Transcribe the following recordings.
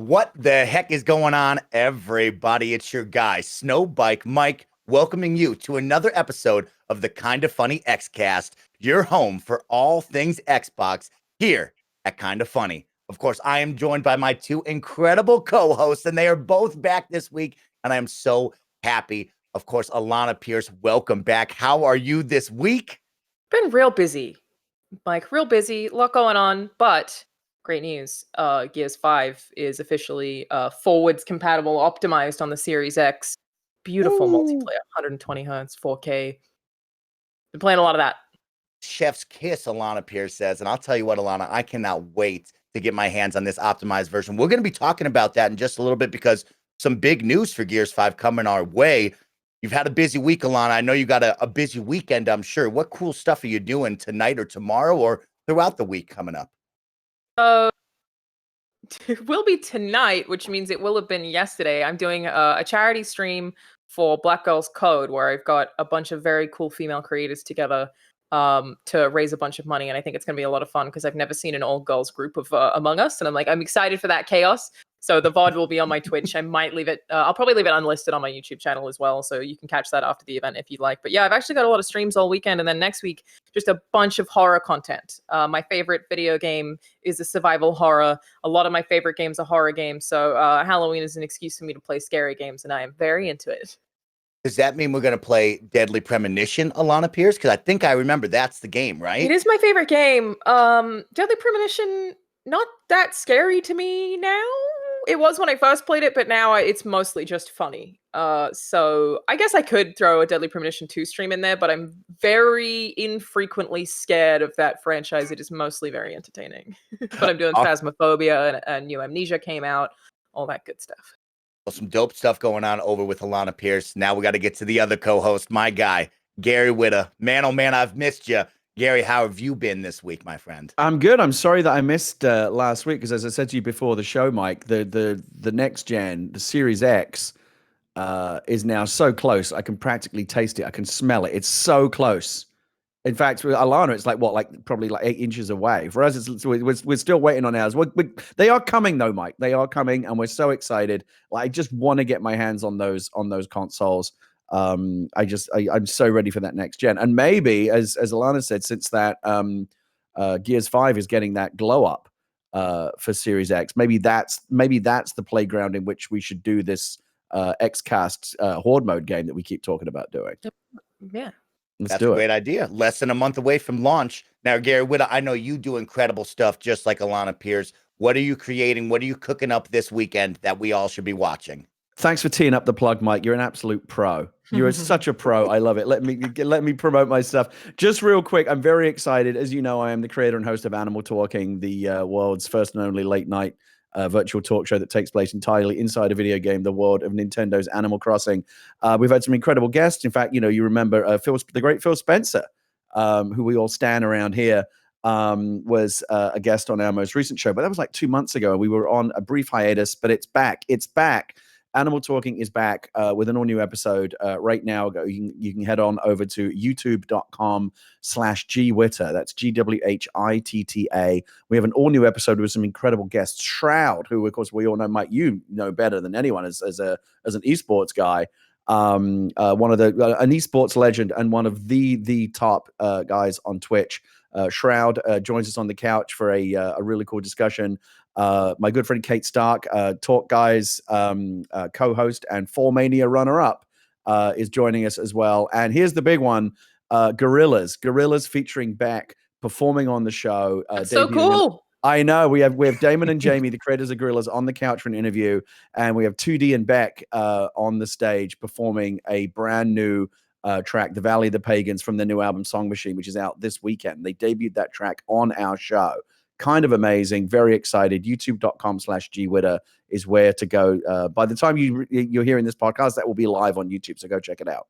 What the heck is going on, everybody? It's your guy, SnowBikeMike, welcoming you to another episode of the Kinda Funny Xcast, your home for all things Xbox here at Kinda Funny. Of course, I am joined by my two incredible co-hosts, and they are both back this week, and I am so happy. Of course, Alanah Pearce, welcome back. How are you this week? Been real busy, Mike. Real busy. A lot going on, but great news. Gears 5 is officially forwards compatible, optimized on the Series X. Beautiful multiplayer, 120 hertz, 4K. Been playing a lot of that. Chef's kiss, Alanah Pearce says. And I'll tell you what, Alanah, I cannot wait to get my hands on this optimized version. We're going to be talking about that in just a little bit because some big news for Gears 5 coming our way. You've had a busy week, Alanah. I know you got a busy weekend, I'm sure. What cool stuff are you doing tonight or tomorrow or throughout the week coming up? It will be tonight, which means it will have been yesterday. I'm doing a charity stream for Black Girls Code, where I've got a bunch of very cool female creators together to raise a bunch of money, and I think it's going to be a lot of fun because I've never seen an all-girls group of Among Us, and I'm excited for that chaos. So the VOD will be on my Twitch. I might leave it. I'll probably leave it unlisted on my YouTube channel as well, so you can catch that after the event if you'd like. But yeah, I've actually got a lot of streams all weekend, and then next week, just a bunch of horror content. My favorite video game is a survival horror. A lot of my favorite games are horror games, so Halloween is an excuse for me to play scary games, and I am very into it. Does that mean we're going to play Deadly Premonition, Alanah Pearce? Because I think I remember that's the game, right? It is my favorite game. Deadly Premonition, not that scary to me now. It was when I first played it, but now it's mostly just funny. So I guess I could throw a Deadly Premonition 2 stream in there, but I'm very infrequently scared of that franchise. It is mostly very entertaining. But I'm doing Phasmophobia, and New Amnesia came out, all that good stuff. Well, some dope stuff going on over with Alanah Pearce. Now we got to get to the other co-host, my guy, Gary Whitta. Man, oh man, I've missed you. Gary, how have you been this week, my friend? I'm good. I'm sorry that I missed last week because, as I said to you before the show, Mike, the next gen, the Series X, is now so close. I can practically taste it. I can smell it. It's so close. In fact, with Alanah, it's probably 8 inches away. For us, we're still waiting on ours. They are coming though, Mike. They are coming, and we're so excited. I just want to get my hands on those consoles. I'm so ready for that next gen. And maybe, as Alanah said, since that Gears 5 is getting that glow up for Series X, maybe that's the playground in which we should do this Xcast Horde mode game that we keep talking about doing. Yeah. That's a great idea. Less than a month away from launch. Now, Gary Whitta, I know you do incredible stuff just like Alanah Pearce. What are you creating? What are you cooking up this weekend that we all should be watching? Thanks for teeing up the plug, Mike. You're an absolute pro. You're such a pro. I love it. Let me promote my stuff. Just real quick, I'm very excited. As you know, I am the creator and host of Animal Talking, the world's first and only late night virtual talk show that takes place entirely inside a video game, the world of Nintendo's Animal Crossing. We've had some incredible guests. In fact, you remember the great Phil Spencer, who we all stand around here, was a guest on our most recent show. But that was like 2 months ago. We were on a brief hiatus, but it's back. It's back. Animal Talking is back with an all-new episode right now. You can head on over to youtube.com/GWhitta. That's GWHITTA. We have an all-new episode with some incredible guests. Shroud, who, of course, we all know, Mike, you know better than anyone as an esports guy. An esports legend and one of the top guys on Twitch. Shroud joins us on the couch for a really cool discussion. My good friend Kate Stark, Talk Guys co-host and 4Mania runner-up, is joining us as well. And here's the big one, Gorillaz featuring Beck performing on the show. That's so cool. I know. We have Damon and Jamie, the creators of Gorillaz, on the couch for an interview. And we have 2D and Beck on the stage performing a brand new track, The Valley of the Pagans, from the new album Song Machine, which is out this weekend. They debuted that track on our show. Kind of amazing. Very excited. youtube.com/GWhitta is where to go. By the time you're hearing this podcast, that will be live on YouTube. So go check it out.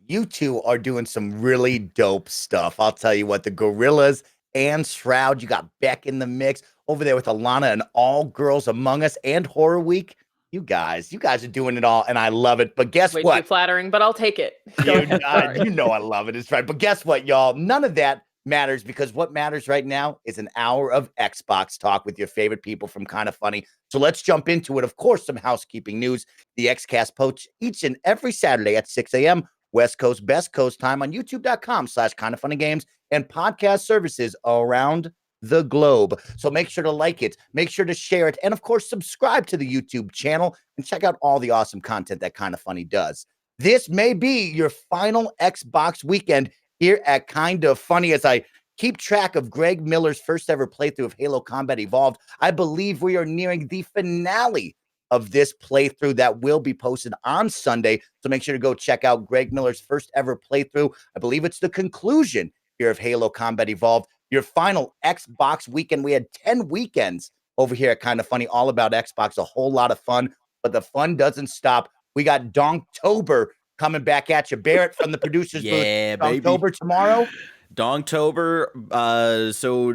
You two are doing some really dope stuff. I'll tell you what, the Gorillaz and Shroud, you got Beck in the mix over there with Alanah and All Girls Among Us and Horror Week. You guys are doing it all, and I love it. But guess what? Way too flattering, but I'll take it. You know I love it. It's right. But guess what, y'all? None of that matters, because what matters right now is an hour of Xbox talk with your favorite people from Kinda Funny. So let's jump into it. Of course, some housekeeping news. The Xcast posts each and every Saturday at 6 a.m. West Coast, Best Coast time on youtube.com/kindafunnygames and podcast services around the globe. So make sure to like it, make sure to share it, and of course, subscribe to the YouTube channel and check out all the awesome content that Kinda Funny does. This may be your final Xbox weekend here at Kinda Funny. As I keep track of Greg Miller's first ever playthrough of Halo Combat Evolved, I believe we are nearing the finale of this playthrough that will be posted on Sunday. So make sure to go check out Greg Miller's first ever playthrough. I believe it's the conclusion here of Halo Combat Evolved, your final Xbox weekend. We had 10 weekends over here at Kinda Funny, all about Xbox, a whole lot of fun, but the fun doesn't stop. We got Donktober coming back at you. Barrett from the producers booth. Yeah, baby. Donktober tomorrow. Dongtober. So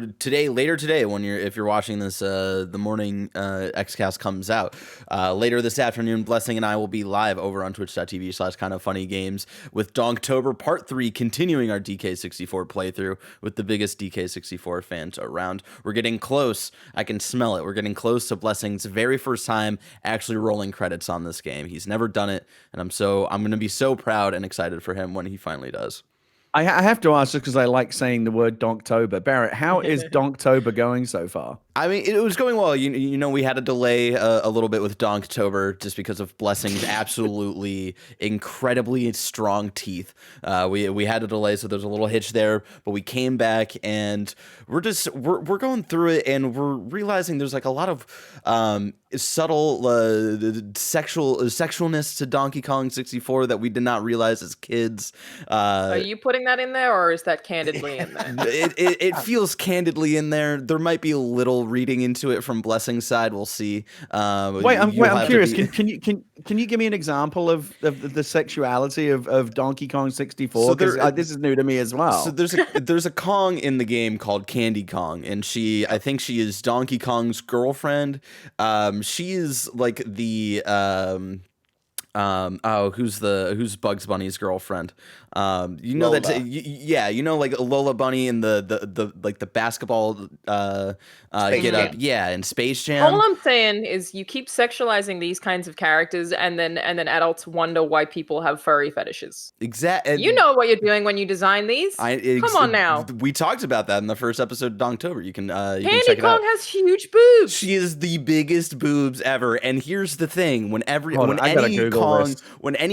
later today, if you're watching this, the morning Xcast comes out. Later this afternoon, Blessing and I will be live over on twitch.tv/kindoffunnygames with Dongtober Part 3, continuing our DK64 playthrough with the biggest DK64 fans around. We're getting close. I can smell it. We're getting close to Blessing's very first time actually rolling credits on this game. He's never done it, and I'm going to be so proud and excited for him when he finally does. I have to ask, just because I like saying the word Donktober. Barrett, how is Donktober going so far? I mean, it was going well. You know, we had a delay a little bit with Donktober just because of Blessing's absolutely incredibly strong teeth. We had a delay, so there's a little hitch there, but we came back and we're going through it, and we're realizing there's like a lot of subtle sexualness to Donkey Kong 64 that we did not realize as kids. Are you putting that in there, or is that candidly in there? It feels candidly in there. There might be a little reading into it from Blessing's side. We'll see. I'm curious. Can you give me an example of the sexuality of Donkey Kong 64? Because this is new to me as well. So there's a Kong in the game called Candy Kong, and I think she is Donkey Kong's girlfriend. She is like the who's Bugs Bunny's girlfriend? You know Lola. you know, like Lola Bunny and the like the basketball get up, and Space Jam. All I'm saying is you keep sexualizing these kinds of characters, and then adults wonder why people have furry fetishes. Exactly. You know what you're doing when you design these. Come on now. We talked about that in the first episode of Donktober. You can check Candy it out. Kong has huge boobs. She is the biggest boobs ever. And here's the thing: when any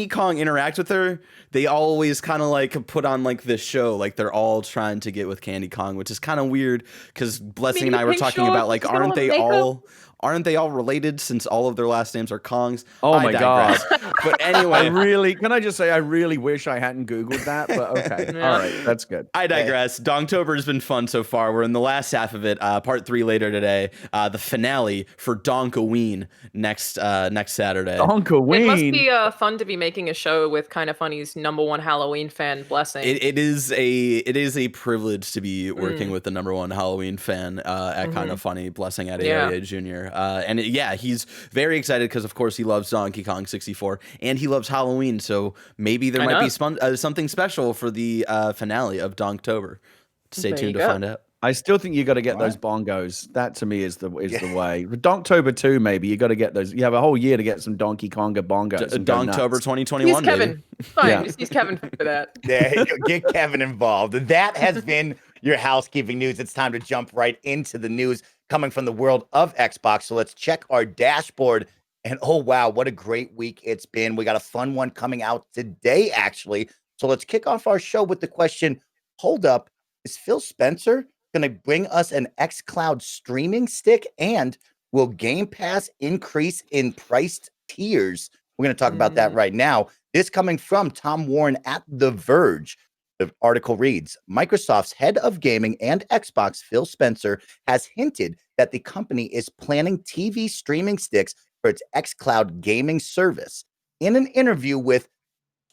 Kong interacts with her, they always kind of like put on like this show, like they're all trying to get with Candy Kong, which is kind of weird because Blessing and I were talking about like, aren't they all related since all of their last names are Kongs? Oh my God. But anyway, can I just say I really wish I hadn't Googled that, but okay. Yeah. All right, that's good. I digress. Donktober has been fun so far. We're in the last half of it. Part 3 later today. The finale for Donkoween next Saturday. Donkoween. It must be fun to be making a show with Kinda Funny's #1 Halloween fan, Blessing. It is a privilege to be working with the #1 Halloween fan at Kinda Funny, Blessing Adeoye Jr. He's very excited because, of course, he loves Donkey Kong 64 and he loves Halloween. So maybe there might be something special for the finale of Donktober. Stay tuned to find out. I still think you got to get those bongos. That to me is the way. But Donktober 2, maybe you got to get those. You have a whole year to get some Donkey Konga bongos. Donktober 2021. Use Kevin. Fine, Yeah. just use Kevin for that. There you go. Get Kevin involved. That has been your housekeeping news. It's time to jump right into the news coming from the world of Xbox. So let's check our dashboard. And oh, wow, what a great week it's been. We got a fun one coming out today, actually. So let's kick off our show with the question, hold up, is Phil Spencer going to bring us an xCloud streaming stick? And will Game Pass increase in priced tiers? We're going to talk about that right now. This coming from Tom Warren at The Verge. The article reads, Microsoft's head of gaming and Xbox, Phil Spencer, has hinted that the company is planning TV streaming sticks for its xCloud gaming service. In an interview with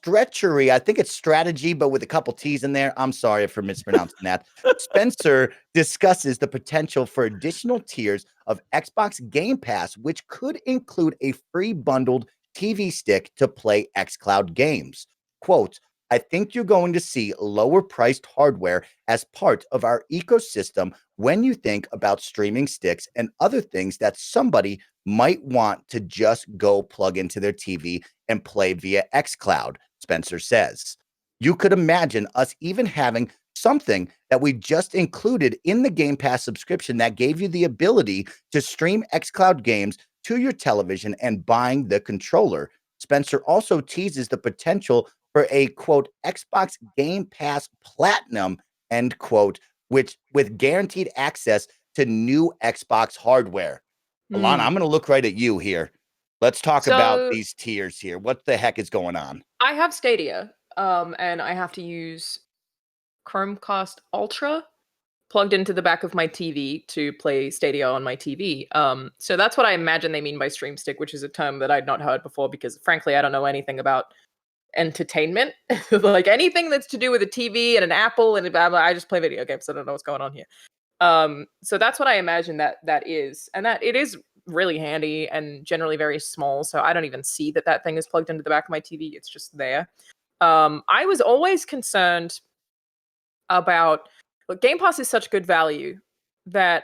Stretchery, I think it's strategy, but with a couple T's in there. I'm sorry for mispronouncing that. Spencer discusses the potential for additional tiers of Xbox Game Pass, which could include a free bundled TV stick to play xCloud games. Quote, I think you're going to see lower priced hardware as part of our ecosystem when you think about streaming sticks and other things that somebody might want to just go plug into their TV and play via xCloud, Spencer says. You could imagine us even having something that we just included in the Game Pass subscription that gave you the ability to stream xCloud games to your television and buying the controller. Spencer also teases the potential for a quote Xbox Game Pass Platinum end quote, which with guaranteed access to new Xbox hardware. Alanah, I'm going to look right at you here. Let's talk about So- these tiers here. What the heck is going on? I have Stadia, and I have to use Chromecast Ultra plugged into the back of my TV to play Stadia on my TV. So that's what I imagine they mean by Stream Stick, which is a term that I'd not heard before because, frankly, I don't know anything about entertainment. Like anything that's to do with a TV and an Apple and blah, blah, I just play video games. So I don't know what's going on here. So that's what I imagine that is, and that it is really handy and generally very small. So I don't even see that thing is plugged into the back of my TV. It's just there. I was always concerned about, look, Game Pass is such good value that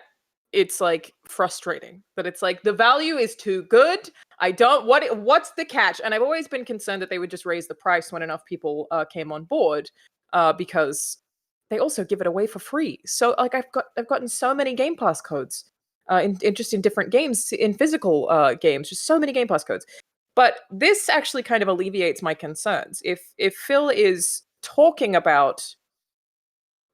it's like frustrating. That it's like the value is too good. I don't what's the catch? And I've always been concerned that they would just raise the price when enough people came on board, because they also give it away for free. So like I've gotten so many Game Pass codes in just in different games, in physical games, just so many Game Pass codes. But this actually kind of alleviates my concerns. If Phil is talking about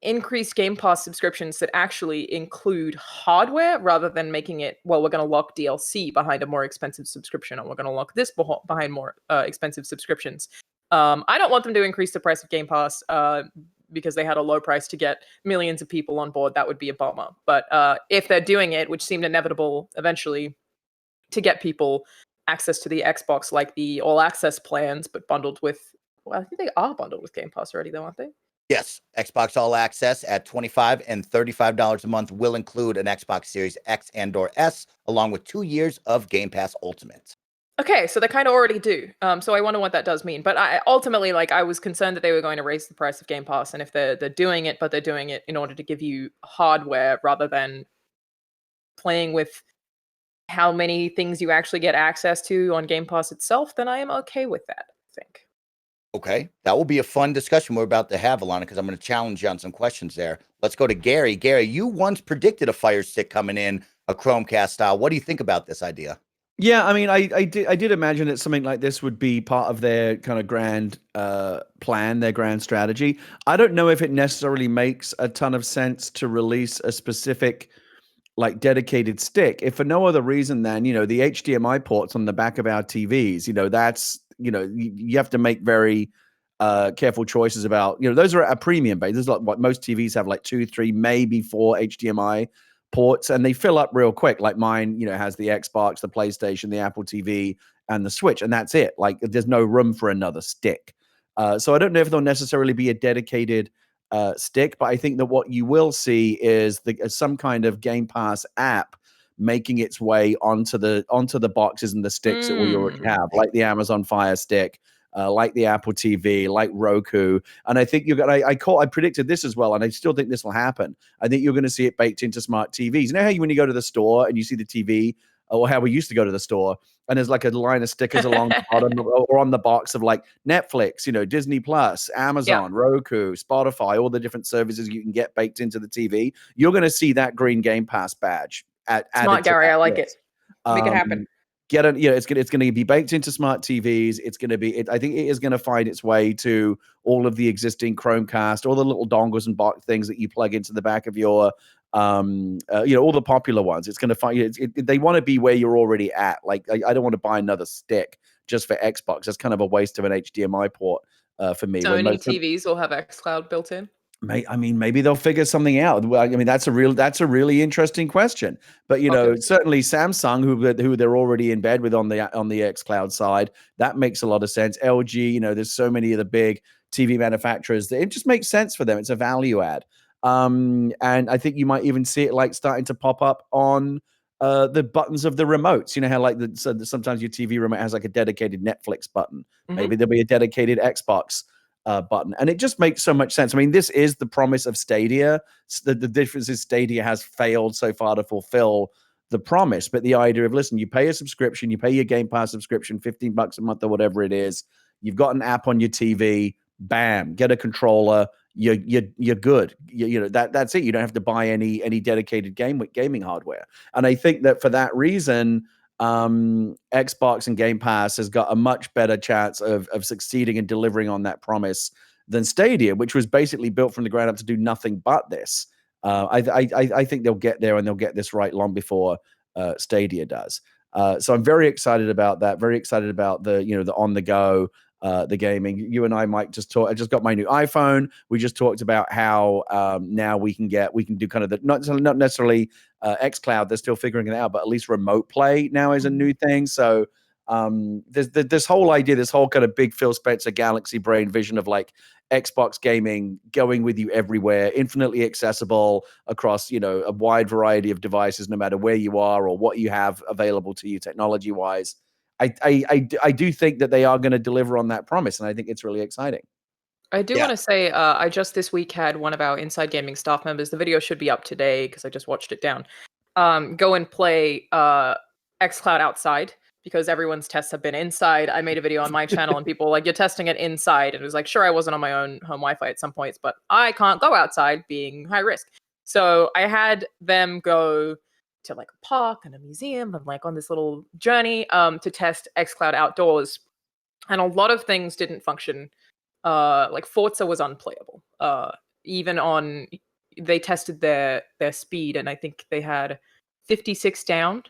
increased Game Pass subscriptions that actually include hardware rather than making it, well, we're going to lock DLC behind a more expensive subscription, or we're going to lock this behind more expensive subscriptions. I don't want them to increase the price of Game Pass because they had a low price to get millions of people on board. That would be a bummer. But if they're doing it, which seemed inevitable eventually, to get people access to the Xbox, like the All Access plans, but bundled with, well, I think they are bundled with Game Pass already, though, aren't they? Yes, Xbox All Access at $25 and $35 a month will include an Xbox Series X and/or S, along with 2 years of Game Pass Ultimate. Okay, so they kind of already do. So I wonder what that does mean. But ultimately, like, I was concerned that they were going to raise the price of Game Pass, and if they're doing it, but they're doing it in order to give you hardware rather than playing with how many things you actually get access to on Game Pass itself, then I am okay with that, I think. Okay, that will be a fun discussion we're about to have, Alanah, because I'm going to challenge you on some questions there. Let's go to Gary. Gary, you once predicted a Fire Stick coming in, a Chromecast style. What do you think about this idea? Yeah, I mean, I did imagine that something like this would be part of their kind of grand plan, their grand strategy. I don't know if it necessarily makes a ton of sense to release a specific, like, dedicated stick, if for no other reason than, you know, the HDMI ports on the back of our TVs, you know, that's, you know, you have to make very careful choices about, you know, those are at a premium base. There's like what most TVs have, like 2, 3, maybe 4 HDMI ports, and they fill up real quick. Like mine, you know, has the Xbox, the PlayStation, the Apple TV, and the Switch, and that's it. Like there's no room for another stick. So I don't know if there'll necessarily be a dedicated stick, but I think that what you will see is some kind of Game Pass app making its way onto the boxes and the sticks that we already have, like the Amazon Fire Stick, like the Apple TV, like Roku. And I think I predicted this as well, and I still think this will happen. I think you're going to see it baked into smart TVs. You know how when you go to the store and you see the TV, or how we used to go to the store, and there's like a line of stickers along the bottom or on the box of like Netflix, you know, Disney Plus, Amazon, Roku, Spotify, all the different services you can get baked into the TV. You're going to see that green Game Pass badge Smart, Gary. I like it. Make it happen. It's going to be baked into smart TVs. It's going to be, I think it is going to find its way to all of the existing Chromecast, all the little dongles and box things that you plug into the back of your, all the popular ones. It's going to find, they want to be where you're already at. Like, I don't want to buy another stick just for Xbox. That's kind of a waste of an HDMI port for me. So many TVs will have xCloud built in. I mean, maybe they'll figure something out. Well, I mean, that's a really interesting question. But you know, certainly Samsung, who they're already in bed with on the xCloud side, that makes a lot of sense. LG, you know, there's so many of the big TV manufacturers that it just makes sense for them. It's a value add, and I think you might even see it like starting to pop up on the buttons of the remotes. You know how like sometimes your TV remote has like a dedicated Netflix button. Maybe there'll be a dedicated Xbox button, and it just makes so much sense. I mean, this is the promise of Stadia. The difference is Stadia has failed so far to fulfill the promise, but the idea of, listen, you pay a subscription, you pay your Game Pass subscription, $15 a month or whatever it is, you've got an app on your TV, bam, get a controller, you're good. That's it. You don't have to buy any dedicated gaming hardware. And I think that for that reason, Xbox and Game Pass has got a much better chance of succeeding and delivering on that than Stadia, which was basically built from the ground up to do nothing but this. I think they'll get there, and they'll get this right long before Stadia does. So I'm very excited about that. Very excited about the on the go, the gaming. You and I might just talk. I just got my new iPhone. We just talked about how now we can do kind of the not necessarily xCloud. They're still figuring it out, but at least remote play now is a new thing. So there's this whole idea, this whole kind of big Phil Spencer galaxy brain vision of like Xbox gaming going with you everywhere, infinitely accessible across a wide variety of devices, no matter where you are or what you have available to you technology wise. I do think that they are going to deliver on that promise, and I think it's really exciting. I do want to say, I just this week had one of our Inside Gaming staff members. The video should be up today because I just watched it down. Go and play xCloud outside, because everyone's tests have been inside. I made a video on my channel and people were like, you're testing it inside. And it was like, sure, I wasn't on my own home Wi-Fi at some points, but I can't go outside being high risk. So I had them go to like a park and a museum and like on this little journey to test xCloud outdoors. And a lot of things didn't function. Like Forza was unplayable. They tested their speed, and I think they had 56 down.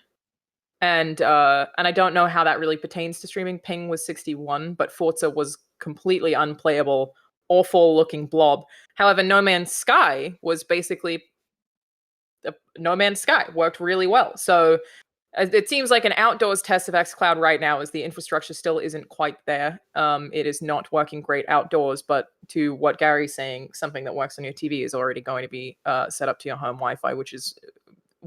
And I don't know how that really pertains to streaming. Ping was 61, but Forza was completely unplayable, awful looking blob. However, No Man's Sky was basically No Man's Sky, worked really well. So it seems like an outdoors test of xCloud right now is the infrastructure still isn't quite there. It is not working great outdoors, but to what Gary's saying, something that works on your TV is already going to be set up to your home Wi-Fi, which is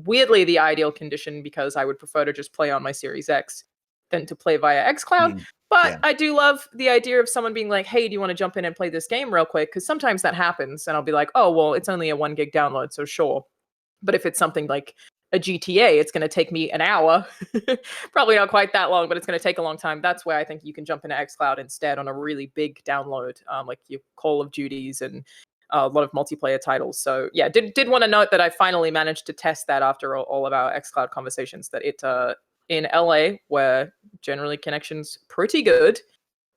weirdly the ideal condition, because I would prefer to just play on my Series X than to play via xCloud. But I do love the idea of someone being like, hey, do you want to jump in and play this game real quick? Because sometimes that happens, and I'll be like, oh, well, it's only a 1 gig download, so sure. But if it's something like a GTA, it's going to take me an hour. Probably not quite that long, but it's going to take a long time. That's where I think you can jump into xCloud instead on a really big download, like your Call of Duties and a lot of multiplayer titles. So yeah, did want to note that I finally managed to test that after all of our xCloud conversations, that it in LA, where generally connection's pretty good,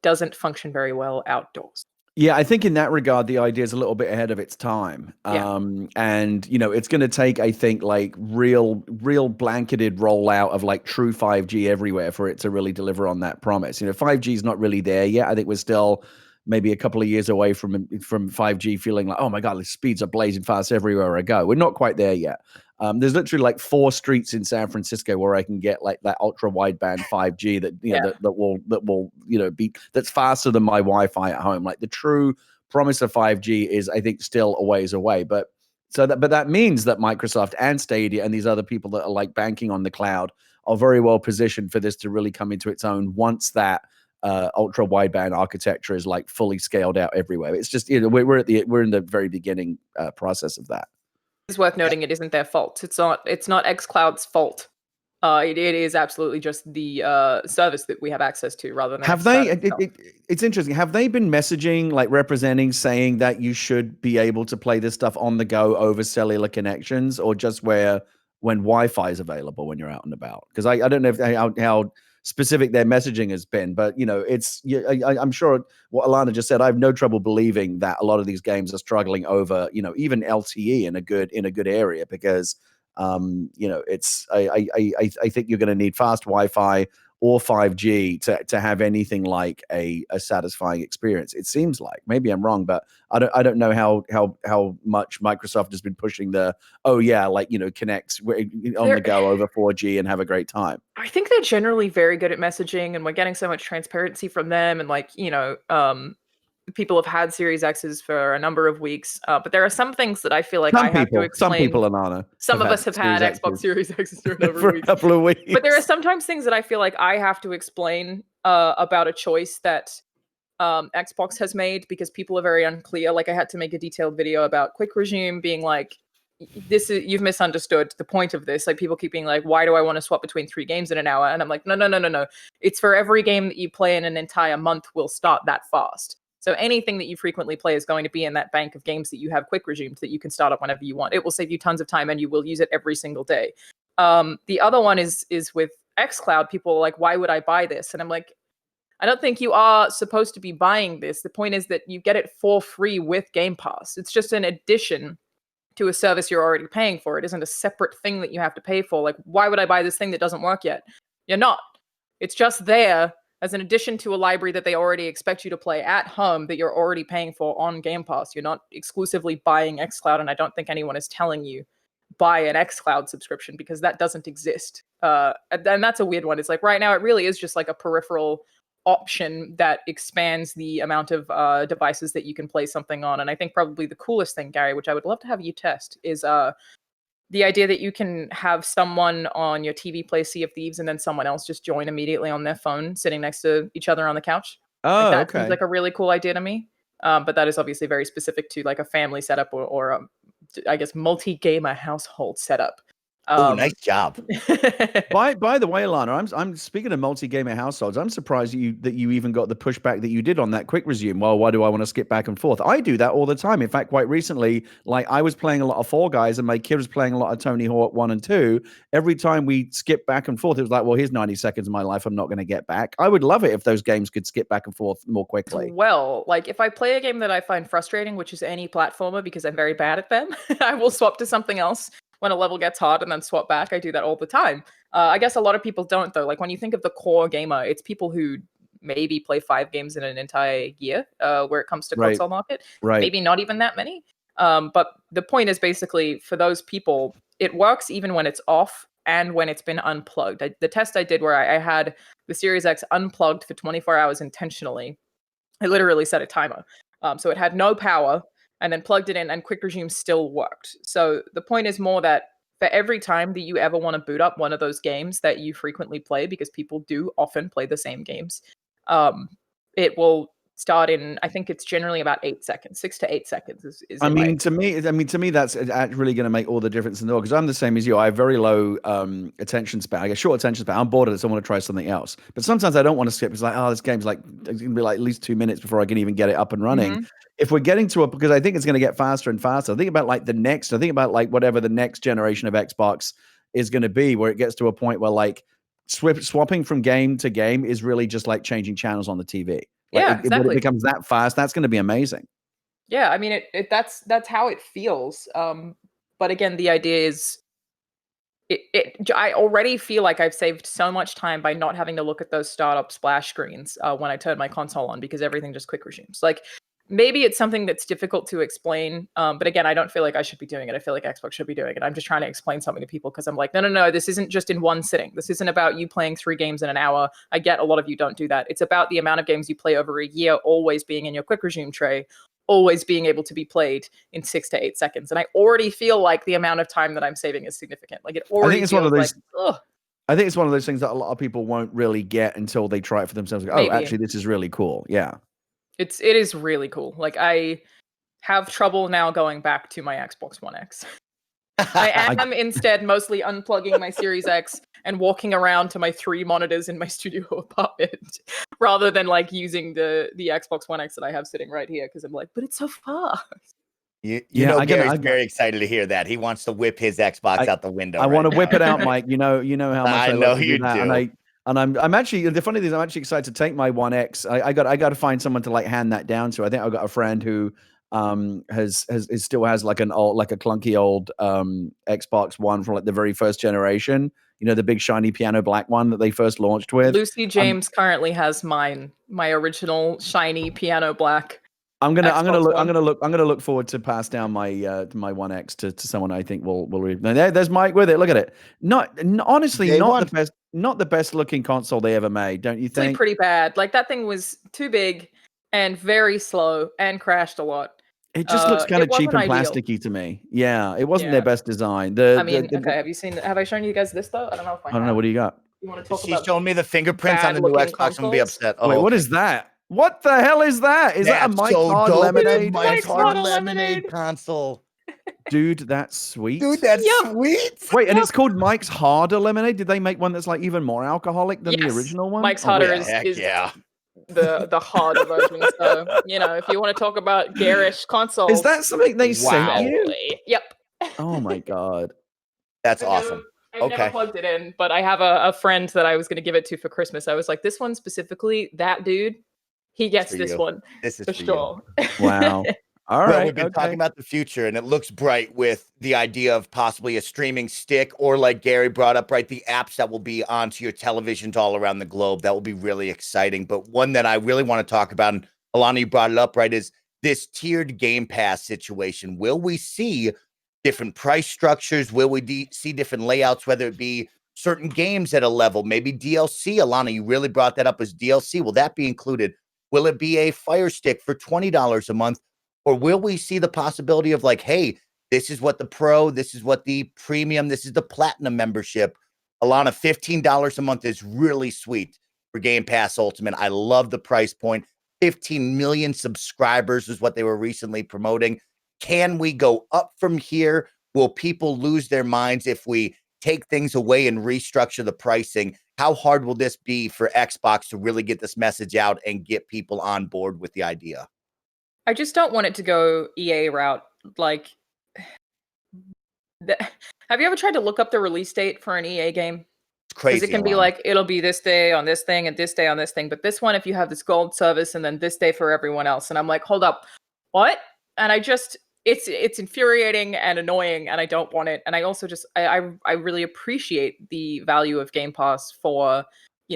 doesn't function very well outdoors. Yeah, I think in that regard, the idea is a little bit ahead of its time. And, it's going to take, I think, like real blanketed rollout of like true 5G everywhere for it to really deliver on that promise. 5G is not really there yet. I think we're still maybe a couple of years away from 5G feeling like, oh my God, the speeds are blazing fast everywhere I go. We're not quite there yet. There's literally like 4 streets in San Francisco where I can get like that ultra wideband 5G that will be that's faster than my Wi-Fi at home. Like the true promise of 5G is, I think, still a ways away. But that means that Microsoft and Stadia and these other people that are like banking on the cloud are very well positioned for this to really come into its own once that ultra wideband architecture is like fully scaled out everywhere. It's just we're in the very beginning process of that. It's worth noting it isn't their fault. It's not xCloud's fault. It is absolutely just the service that we have access to, rather than have they. It's interesting. Have they been messaging, like representing, saying that you should be able to play this stuff on the go over cellular connections, or just when Wi-Fi is available when you're out and about? Because I don't know how specific their messaging has been, but I'm sure what Alanah just said, I have no trouble believing that a lot of these games are struggling over even LTE in a good area, because it's I think you're going to need fast Wi-Fi or 5G to have anything like a satisfying experience. It seems like, maybe I'm wrong, but I don't know how much Microsoft has been pushing connect on the go over 4G and have a great time. I think they're generally very good at messaging, and we're getting so much transparency from them, and people have had Series X's for a number of weeks, but there are some things that I feel like I have to explain. Some people, Alanah. Some of us have had Xbox Series X's for a number of weeks. Couple of weeks. But there are sometimes things that I feel like I have to explain about a choice that Xbox has made, because people are very unclear. Like, I had to make a detailed video about quick resume, being like, you've misunderstood the point of this. Like, people keep being like, why do I want to swap between 3 games in an hour? And I'm like, no. It's for every game that you play in an entire month will start that fast. So anything that you frequently play is going to be in that bank of games that you have quick resumed that you can start up whenever you want. It will save you tons of time and you will use it every single day. The other one is with xCloud. People are like, why would I buy this? And I'm like, I don't think you are supposed to be buying this. The point is that you get it for free with Game Pass. It's just an addition to a service you're already paying for. It isn't a separate thing that you have to pay for. Like, why would I buy this thing that doesn't work yet? You're not. It's just there as an addition to a library that they already expect you to play at home that you're already paying for on Game Pass. You're not exclusively buying xCloud, and I don't think anyone is telling you buy an xCloud subscription, because that doesn't exist. And that's a weird one. It's like, right now it really is just like a peripheral option that expands the amount of devices that you can play something on. And I think probably the coolest thing, Gary, which I would love to have you test, is the idea that you can have someone on your TV play Sea of Thieves and then someone else just join immediately on their phone sitting next to each other on the couch. Oh, that okay. seems like a really cool idea to me. But that is obviously very specific to like a family setup or I guess multi-gamer household setup. Oh, nice job. By the way, Alanah, I'm speaking of multi-gamer households. I'm surprised that you even got the pushback that you did on that quick resume. Well, why do I want to skip back and forth? I do that all the time. In fact, quite recently, like I was playing a lot of Fall Guys and my kid was playing a lot of Tony Hawk 1 and 2. Every time we skip back and forth, it was like, well, here's 90 seconds of my life I'm not going to get back. I would love it if those games could skip back and forth more quickly. Well, like if I play a game that I find frustrating, which is any platformer because I'm very bad at them, I will swap to something else when a level gets hard and then swap back. I do that all the time. I guess a lot of people don't, though. Like when you think of the core gamer, it's people who maybe play 5 games in an entire year where it comes to console market. Right. Maybe not even that many. But the point is basically for those people, it works even when it's off and when it's been unplugged. The test I did where I had the Series X unplugged for 24 hours intentionally. I literally set a timer. So it had no power, and then plugged it in, and quick resume still worked. So the point is more that for every time that you ever want to boot up one of those games that you frequently play, because people do often play the same games, it will start in, I think it's generally about 8 seconds, 6 to 8 seconds. To me, that's really going to make all the difference in the world, because I'm the same as you. I have very low attention span. I get short attention span. I'm bored of this. I want to try something else. But sometimes I don't want to skip. It's like, oh, this game's like, it's going to be like at least 2 minutes before I can even get it up and running. Mm-hmm. If we're getting to because I think it's going to get faster and faster. I think about whatever the next generation of Xbox is going to be, where it gets to a point where like swapping from game to game is really just like changing channels on the TV. Like exactly. When it becomes that fast, that's going to be amazing. Yeah, I mean, that's how it feels. But again, the idea is, I already feel like I've saved so much time by not having to look at those startup splash screens when I turn my console on, because everything just quick resumes. Like, maybe it's something that's difficult to explain. But again, I don't feel like I should be doing it. I feel like Xbox should be doing it. I'm just trying to explain something to people because I'm like, no, this isn't just in one sitting. This isn't about you playing 3 games in an hour. I get a lot of you don't do that. It's about the amount of games you play over a year, always being in your quick resume tray, always being able to be played in 6 to 8 seconds. And I already feel like the amount of time that I'm saving is significant. Like, it already I think it's one of those, like, I think it's one of those things that a lot of people won't really get until they try it for themselves. Like, oh, actually, this is really cool. Yeah. It is really cool. Like, I have trouble now going back to my Xbox One X. I am instead mostly unplugging my Series X and walking around to my 3 monitors in my studio apartment rather than like using the Xbox One X that I have sitting right here, because I'm like, but it's so far. Gary's very excited to hear that. He wants to whip his Xbox out the window. I want to whip it out, Mike. You know how much I know love you do. do. And I'm actually, the funny thing is, I'm actually excited to take my One X. I got to find someone to like hand that down to. I think I've got a friend who still has like a clunky old Xbox One from like the very first generation. You know, the big shiny piano black one that they first launched with. Lucy James currently has my original shiny piano black. I'm gonna look forward to pass down my my One X to someone I think will read. There's Mike with it. Look at it. Honestly, not the best looking console they ever made, don't you think? It's pretty bad. Like, that thing was too big and very slow and crashed a lot. It just looks kind of cheap and plasticky to me. Yeah, it wasn't their best design. Have I shown you guys this though? I don't know. I don't know. What do you got? You want to talk about? She's showing me the fingerprints on the new Xbox. I'm gonna be upset. Wait, what is that? What the hell is that? Is that a That's Mike's so Hard dope. Lemonade? Mike's Mike's Hard Hard Lemonade Lemonade. console. Dude, that's sweet. Dude, that's Yep. sweet. Wait, and Yep. it's called Mike's Harder Lemonade? Did they make one that's like even more alcoholic than the Yes, original one? Mike's Oh, Harder wow. is Heck yeah. the harder version. So, if you want to talk about garish consoles. Is that something they sent Wow. you? Totally. Yep. Oh my god. That's I've awesome. I've never plugged it in, but I have a friend that I was going to give it to for Christmas. I was like, this one specifically, that dude, he gets for this you. one This is for for you. sure. Wow. All Well, right. we've been Okay. talking about the future, and it looks bright with the idea of possibly a streaming stick, or like Gary brought up, right, the apps that will be onto your televisions all around the globe. That will be really exciting. But one that I really want to talk about, and Alanah, you brought it up, right, is this tiered Game Pass situation. Will we see different price structures? Will we see different layouts, whether it be certain games at a level, maybe DLC? Alanah, you really brought that up as DLC. Will that be included? Will it be a Fire Stick for $20 a month? Or will we see the possibility of like, hey, this is what the Pro, this is what the Premium, this is the Platinum membership. Alanah, $15 a month is really sweet for Game Pass Ultimate. I love the price point. 15 million subscribers is what they were recently promoting. Can we go up from here? Will people lose their minds if we take things away and restructure the pricing? How hard will this be for Xbox to really get this message out and get people on board with the idea? I just don't want it to go EA route. Like, have you ever tried to look up the release date for an EA game? It's crazy. Because it can be Alanah. like, it'll be this day on this thing and this day on this thing. But this one, if you have this gold service and then this day for everyone else. And I'm like, hold up, what? And it's infuriating and annoying, and I don't want it. And I also I really appreciate the value of Game Pass for,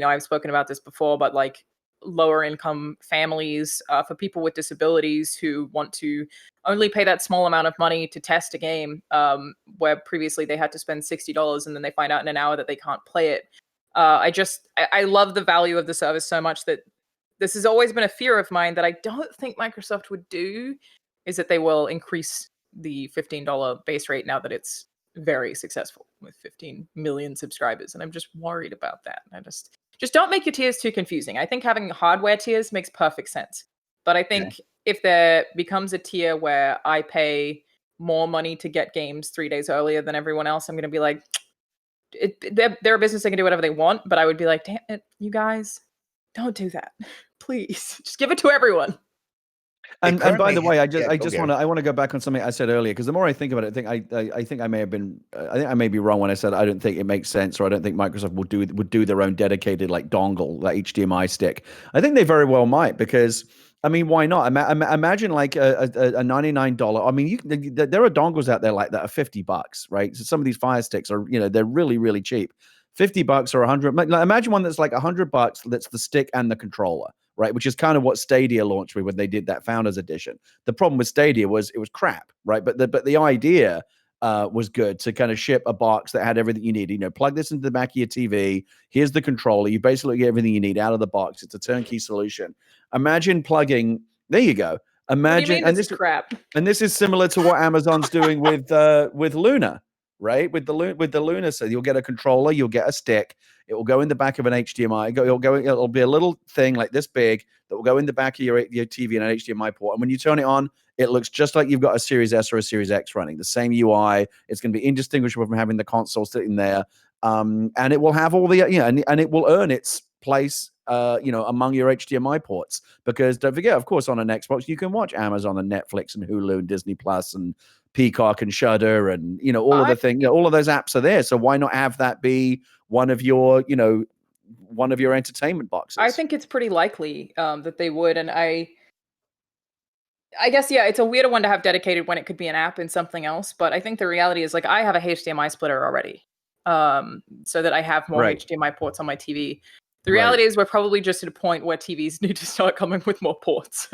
I've spoken about this before, but like lower income families, for people with disabilities who want to only pay that small amount of money to test a game, where previously they had to spend $60 and then they find out in an hour that they can't play it. I love the value of the service so much that this has always been a fear of mine that I don't think Microsoft would do, is that they will increase the $15 base rate now that it's very successful with 15 million subscribers. And I'm just worried about that. I just don't make your tiers too confusing. I think having hardware tiers makes perfect sense. But I think if there becomes a tier where I pay more money to get games 3 days earlier than everyone else, I'm going to be like, they're a business, they can do whatever they want. But I would be like, damn it, you guys, don't do that. Please, just give it to everyone. And by the way, I Gary. want to go back on something I said earlier, because the more I think about it, I think I may have been I think I may be wrong when I said I don't think it makes sense, or I don't think Microsoft would do their own dedicated like dongle, like HDMI stick. I think they very well might, because I mean, why not? Imagine like a $99. I mean, there are dongles out there like that are $50, right? So some of these Fire Sticks are, they're really, really cheap. $50 or 100. Imagine one that's like $100. That's the stick and the controller, right? Which is kind of what Stadia launched with when they did that Founders Edition. The problem with Stadia was it was crap, right? But the idea was good, to kind of ship a box that had everything you need. Plug this into the back of your TV. Here's the controller. You basically get everything you need out of the box. It's a turnkey solution. Imagine plugging. There you go. Imagine, and this is crap. And this is similar to what Amazon's doing with Luna, right? With the Luna, so you'll get a controller, you'll get a stick. It will go in the back of an HDMI. It'll be a little thing like this big that will go in the back of your TV and an HDMI port. And when you turn it on, it looks just like you've got a Series S or a Series X running. The same UI. It's going to be indistinguishable from having the console sitting there. And it will have all the and it will earn its place among your HDMI ports, because don't forget, of course, on an Xbox you can watch Amazon and Netflix and Hulu and Disney Plus and Peacock and Shudder and all of the things. All of those apps are there. So why not have that be one of your entertainment boxes? I think it's pretty likely that they would, and I guess, yeah, it's a weirder one to have dedicated when it could be an app and something else. But I think the reality is, like, I have a HDMI splitter already, so that I have more HDMI ports on my TV. The reality is, we're probably just at a point where TVs need to start coming with more ports.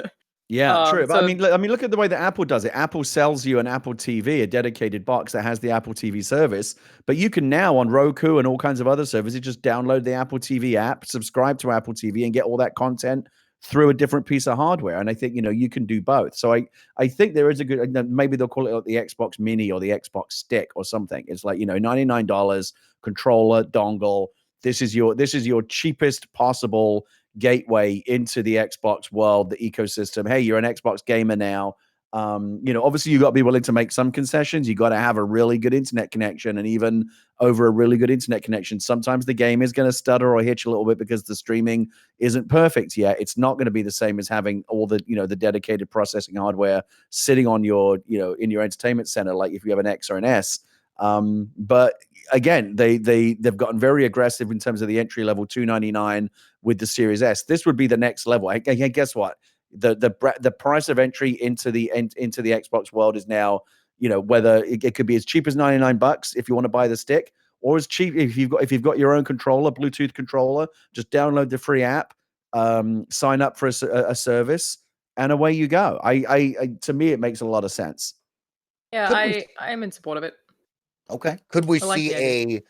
Yeah, true. But I mean, look at the way that Apple does it. Apple sells you an Apple TV, a dedicated box that has the Apple TV service. But you can now, on Roku and all kinds of other services, just download the Apple TV app, subscribe to Apple TV, and get all that content through a different piece of hardware. And I think, you can do both. So I think there is a good, maybe they'll call it like the Xbox Mini or the Xbox Stick or something. It's like, $99, controller, dongle. This is your cheapest possible gateway into the Xbox world, the ecosystem. Hey, you're an Xbox gamer now. Obviously you got to be willing to make some concessions. You got to have a really good internet connection, and even over a really good internet connection, sometimes the game is going to stutter or hitch a little bit because the streaming isn't perfect yet. It's not going to be the same as having all the, the dedicated processing hardware sitting on your, in your entertainment center, like if you have an X or an S. But again, they've gotten very aggressive in terms of the entry level $299 with the Series S. This would be the next level. Hey, guess what? The price of entry into the Xbox world is now, whether it could be as cheap as $99 if you want to buy the stick, or as cheap if you've got your own controller, Bluetooth controller. Just download the free app, sign up for a service, and away you go. I to me, it makes a lot of sense. Yeah, I am in support of it. Okay. Could we like see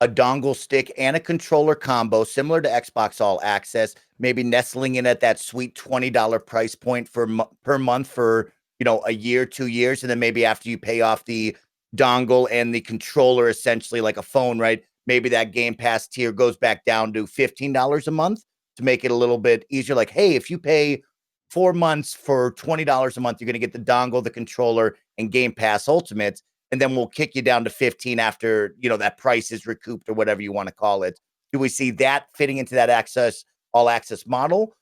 a dongle stick and a controller combo similar to Xbox All Access, maybe nestling in at that sweet $20 price point per month for, a year, 2 years, and then maybe after you pay off the dongle and the controller, essentially like a phone, right? Maybe that Game Pass tier goes back down to $15 a month to make it a little bit easier. Like, hey, if you pay 4 months for $20 a month, you're going to get the dongle, the controller, and Game Pass Ultimate. And then we'll kick you down to 15 after, that price is recouped or whatever you want to call it. Do we see that fitting into that all access model?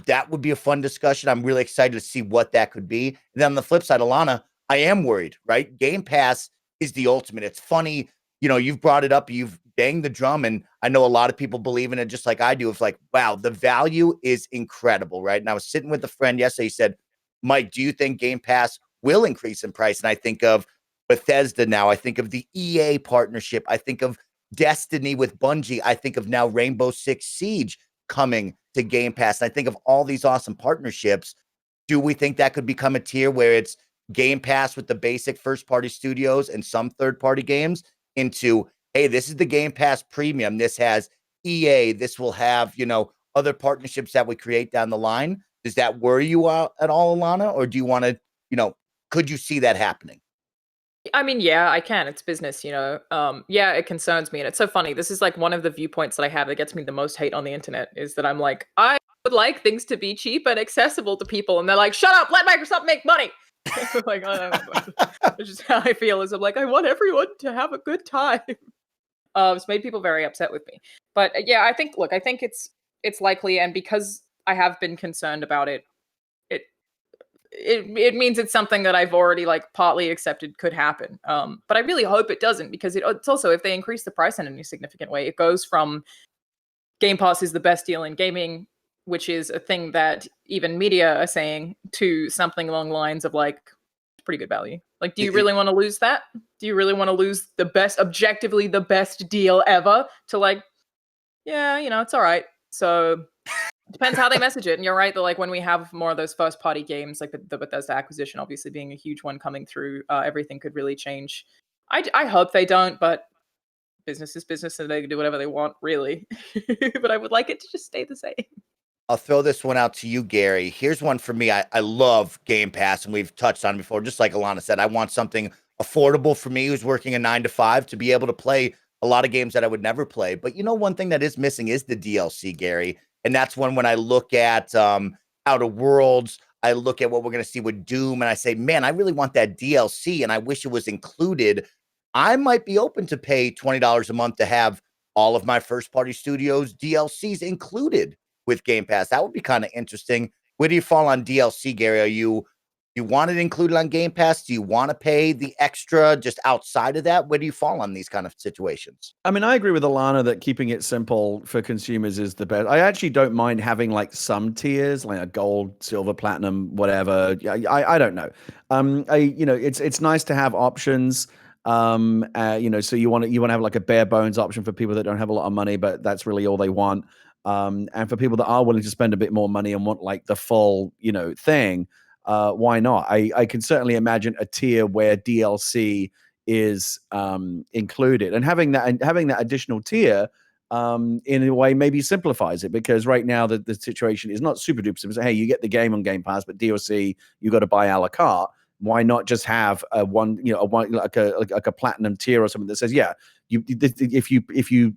That would be a fun discussion. I'm really excited to see what that could be. And then on the flip side, Alanah, I am worried, right? Game Pass is the ultimate. It's funny, you've brought it up, you've banged the drum, and I know a lot of people believe in it just like I do. It's like, wow, the value is incredible, right? And I was sitting with a friend yesterday. He said, Mike, do you think Game Pass will increase in price? And I think of Bethesda now. I think of the EA partnership. I think of Destiny with Bungie. I think of now Rainbow Six Siege coming to Game Pass. And I think of all these awesome partnerships. Do we think that could become a tier where it's Game Pass with the basic first-party studios and some third-party games into, hey, this is the Game Pass premium. This has EA. This will have, other partnerships that we create down the line. Does that worry you at all, Alanah? Or do you want to, could you see that happening? I mean, yeah, I can. It's business, yeah, it concerns me. And it's so funny. This is like one of the viewpoints that I have that gets me the most hate on the internet, is that I'm like, I would like things to be cheap and accessible to people. And they're like, shut up, let Microsoft make money. Like, which is how I feel, is I'm like, I want everyone to have a good time. It's made people very upset with me. But yeah, I think it's likely. And because I have been concerned about it, it means it's something that I've already like partly accepted could happen. But I really hope it doesn't, because it's also, if they increase the price in any significant way, it goes from Game Pass is the best deal in gaming, which is a thing that even media are saying, to something along the lines of like, pretty good value. Like, do you really want to lose that? Do you really want to lose the best, objectively the best deal ever, to like, yeah, it's all right. So depends how they message it. And you're right that like when we have more of those first party games, like the Bethesda acquisition obviously being a huge one coming through, everything could really change. I hope they don't, but business is business and they can do whatever they want, really. But I would like it to just stay the same. I'll throw this one out to you, Gary. Here's one for me. I love Game Pass, and we've touched on it before. Just like Alanah said, I want something affordable for me who's working a 9 to 5 to be able to play a lot of games that I would never play. But one thing that is missing is the DLC, Gary. And that's when I look at Outer Worlds, I look at what we're going to see with Doom, and I say, man, I really want that DLC, and I wish it was included. I might be open to pay $20 a month to have all of my first-party studios DLCs included with Game Pass. That would be kind of interesting. Where do you fall on DLC, Gary? Are you want it included on Game Pass? Do you want to pay the extra just outside of that? Where do you fall on these kind of situations? I mean, I agree with Alanah that keeping it simple for consumers is the best. I actually don't mind having like some tiers, like a gold, silver, platinum, whatever. I don't know. It's nice to have options. So you want to have like a bare bones option for people that don't have a lot of money, but that's really all they want. And for people that are willing to spend a bit more money and want like the full, thing, why not? I can certainly imagine a tier where DLC is included, and having that additional tier in a way maybe simplifies it, because right now the situation is not super duper simple. So, hey, you get the game on Game Pass, but DLC you got to buy a la carte. Why not just have a platinum tier or something that says, yeah, if you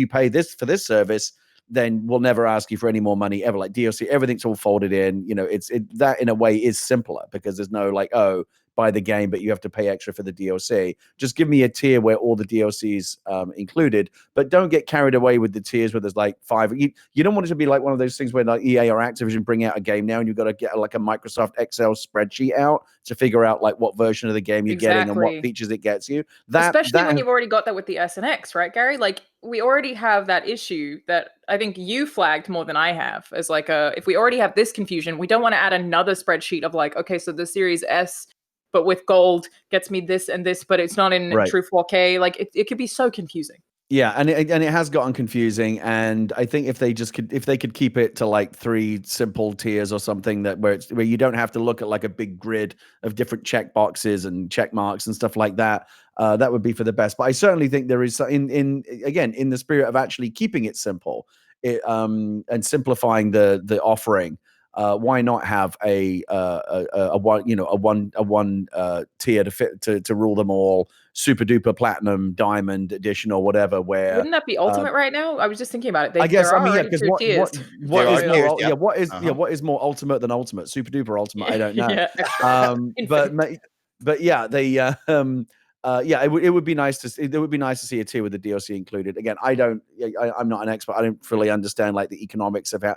pay this for this service, then we'll never ask you for any more money ever. Like DLC, everything's all folded in. You know, that in a way is simpler because there's no like, oh, buy the game, but you have to pay extra for the DLC. Just give me a tier where all the DLCs included, but don't get carried away with the tiers where there's like 5. You don't want it to be like one of those things where like EA or Activision bring out a game now and you've got to get like a Microsoft Excel spreadsheet out to figure out like what version of the game you're getting and what features it gets you. Especially when you've already got that with the S and X, right, Gary? Like we already have that issue that I think you flagged more than I have as like if we already have this confusion, we don't want to add another spreadsheet of like, okay, so the Series S but with gold gets me this and this, but it's not in true 4K. Like it could be so confusing. Yeah, and it has gotten confusing. And I think if they could keep it to like 3 simple tiers or something where you don't have to look at like a big grid of different check boxes and check marks and stuff like that, that would be for the best. But I certainly think there is in the spirit of actually keeping it simple, and simplifying the offering. Why not have a one tier to fit to rule them all? Super duper platinum, diamond edition, or whatever. Where wouldn't that be ultimate right now? I was just thinking about it. I guess because what is more ultimate than ultimate? Super duper ultimate. I don't know. But yeah, they it would be nice to see. It would be nice to see a tier with the DLC included. Again, I'm not an expert. I don't fully understand like the economics of how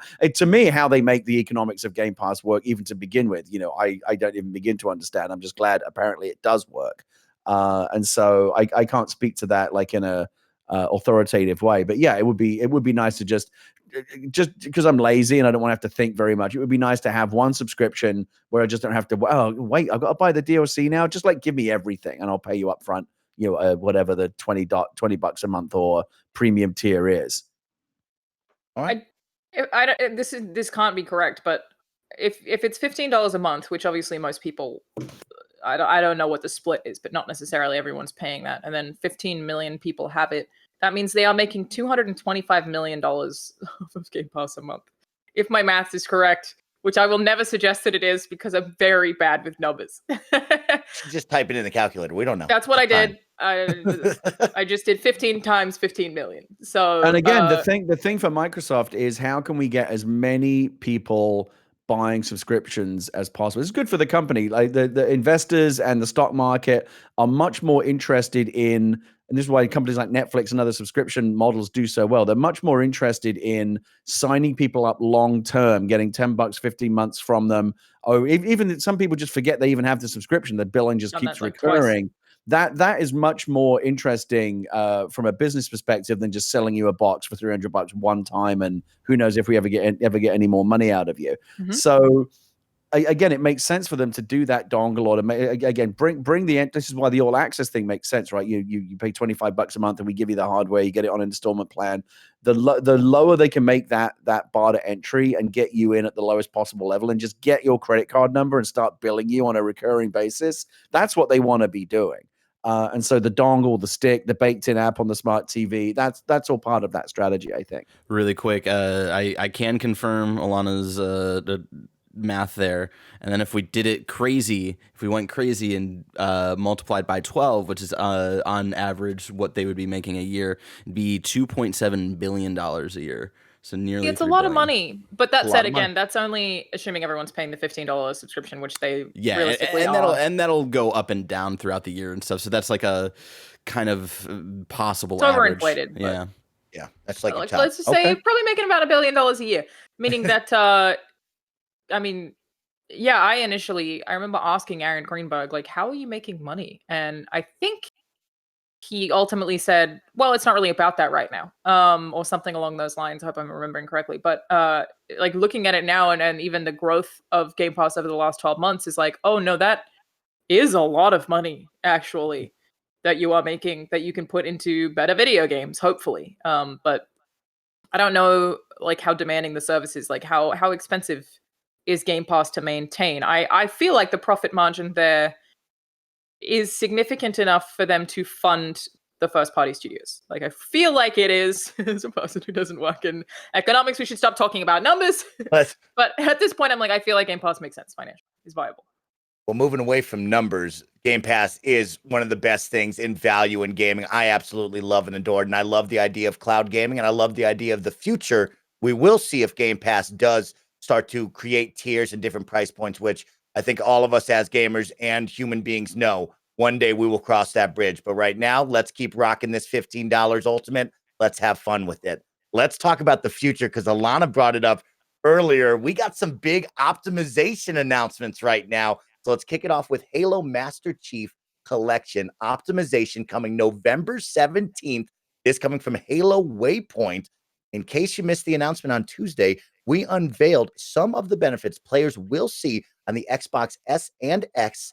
they make the economics of Game Pass work, even to begin with. You know, I don't even begin to understand. I'm just glad apparently it does work. And so I can't speak to that like in a authoritative way. But yeah, it would be nice to just because I'm lazy and I don't want to have to think very much. It would be nice to have one subscription where I just don't have to. Oh wait, I've got to buy the DLC now. Just like give me everything and I'll pay you up front. You know, whatever the $20 a month or premium tier is. All right. This can't be correct, but if it's $15 a month, which obviously most people. I don't know what the split is, but not necessarily everyone's paying that. And then 15 million people have it. That means they are making $225 million off of Game Pass a month. If my math is correct, which I will never suggest that it is because I'm very bad with numbers. Just type it in the calculator. We don't know. That's what I did. I just did 15 times 15 million. So, and again, the thing for Microsoft is how can we get as many people buying subscriptions as possible? It's good for the company. Like the investors and the stock market are much more interested in, and this is why companies like Netflix and other subscription models do so well. They're much more interested in signing people up long term, getting $10, 15 months from them. Or even some people just forget they even have the subscription. The billing just keeps recurring. Twice. That is much more interesting from a business perspective than just selling you a box for $300 one time, and who knows if we ever get any more money out of you. Mm-hmm. So again, it makes sense for them to do that dongle or to again bring the. This is why the all access thing makes sense, right? You pay $25 a month and we give you the hardware. You get it on an installment plan. The lower they can make that bar to entry and get you in at the lowest possible level and just get your credit card number and start billing you on a recurring basis. That's what they want to be doing. And so the dongle, the stick, the baked-in app on the smart TV, that's all part of that strategy, I think. Really quick, I can confirm Alanah's the math there. And then if we did it crazy, if we went crazy and multiplied by 12, which is on average what they would be making a year, it'd be $2.7 billion a year. So nearly it's a lot of money. But that said, again, that's only assuming everyone's paying the $15 subscription, which they realistically are. That'll go up and down throughout the year and stuff. So that's like a kind of possible it's average. Overinflated. Yeah, that's like let's just say probably making about $1 billion a year, meaning that I mean, yeah, I remember asking Aaron Greenberg, like, how are you making money? And I think he ultimately said, well, it's not really about that right now, or something along those lines. I hope I'm remembering correctly. But like looking at it now and even the growth of Game Pass over the last 12 months is like, oh, no, that is a lot of money, actually, that you are making that you can put into better video games, hopefully. But I don't know, like, how demanding the service is, like how expensive is Game Pass to maintain. I feel like the profit margin there is significant enough for them to fund the first party studios. Like, I feel like it is. As a person who doesn't work in economics, we should stop talking about numbers. But at this point, I'm like, I feel like Game Pass makes sense financially. It's viable. Well, moving away from numbers, Game Pass is one of the best things in value in gaming. I absolutely love and adore it. And I love the idea of cloud gaming. And I love the idea of the future We will see if Game Pass does start to create tiers and different price points, which I think all of us as gamers and human beings know one day we will cross that bridge. But right now, let's keep rocking this $15 Ultimate. Let's have fun with it. Let's talk about the future because Alanah brought it up earlier. We got some big optimization announcements right now. So let's kick it off with Halo Master Chief Collection optimization coming November 17th. This coming from Halo Waypoint. In case you missed the announcement on Tuesday, we unveiled some of the benefits players will see on the Xbox S and X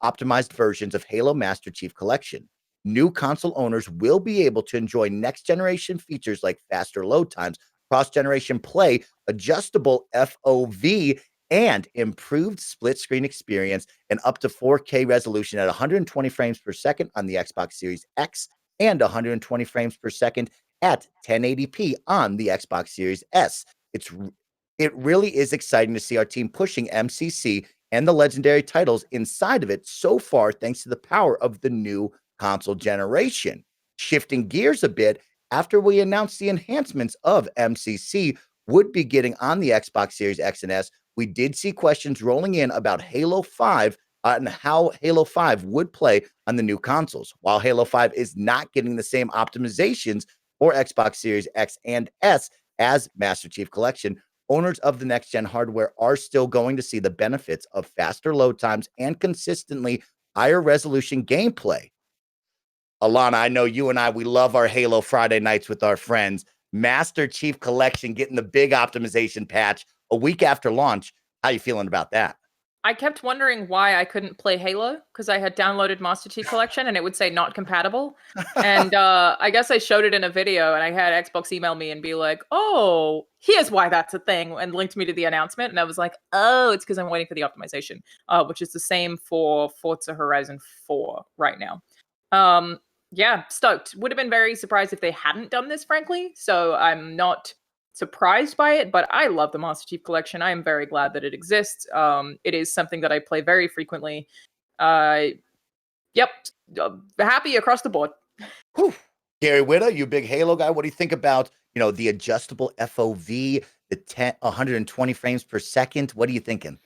optimized versions of Halo Master Chief Collection. New console owners will be able to enjoy next generation features like faster load times, cross generation play, adjustable FOV, and improved split screen experience and up to 4K resolution at 120 frames per second on the Xbox Series X and 120 frames per second at 1080p on the Xbox Series S. It really is exciting to see our team pushing MCC and the legendary titles inside of it so far, thanks to the power of the new console generation. Shifting gears a bit, after we announced the enhancements of MCC would be getting on the Xbox Series X and S, we did see questions rolling in about Halo 5 and how Halo 5 would play on the new consoles. While Halo 5 is not getting the same optimizations for Xbox Series X and S as Master Chief Collection, owners of the next-gen hardware are still going to see the benefits of faster load times and consistently higher resolution gameplay. Alanah, I know you and we love our Halo Friday nights with our friends. Master Chief Collection getting the big optimization patch a week after launch. How you feeling about that? I kept wondering why I couldn't play Halo because I had downloaded Master Chief Collection and it would say not compatible. And I guess I showed it in a video and I had Xbox email me and be like, oh, here's why that's a thing, and linked me to the announcement. And I was like, oh, it's because I'm waiting for the optimization, which is the same for Forza Horizon 4 right now. Yeah, stoked. Would have been very surprised if they hadn't done this, frankly. So I'm not surprised by it, but I love the Master Chief Collection. I am very glad that it exists. It is something that I play very frequently. Yep, happy across the board. Whew. Gary Whitta, you big Halo guy. What do you think about the adjustable FOV, the 120 frames per second? What are you thinking?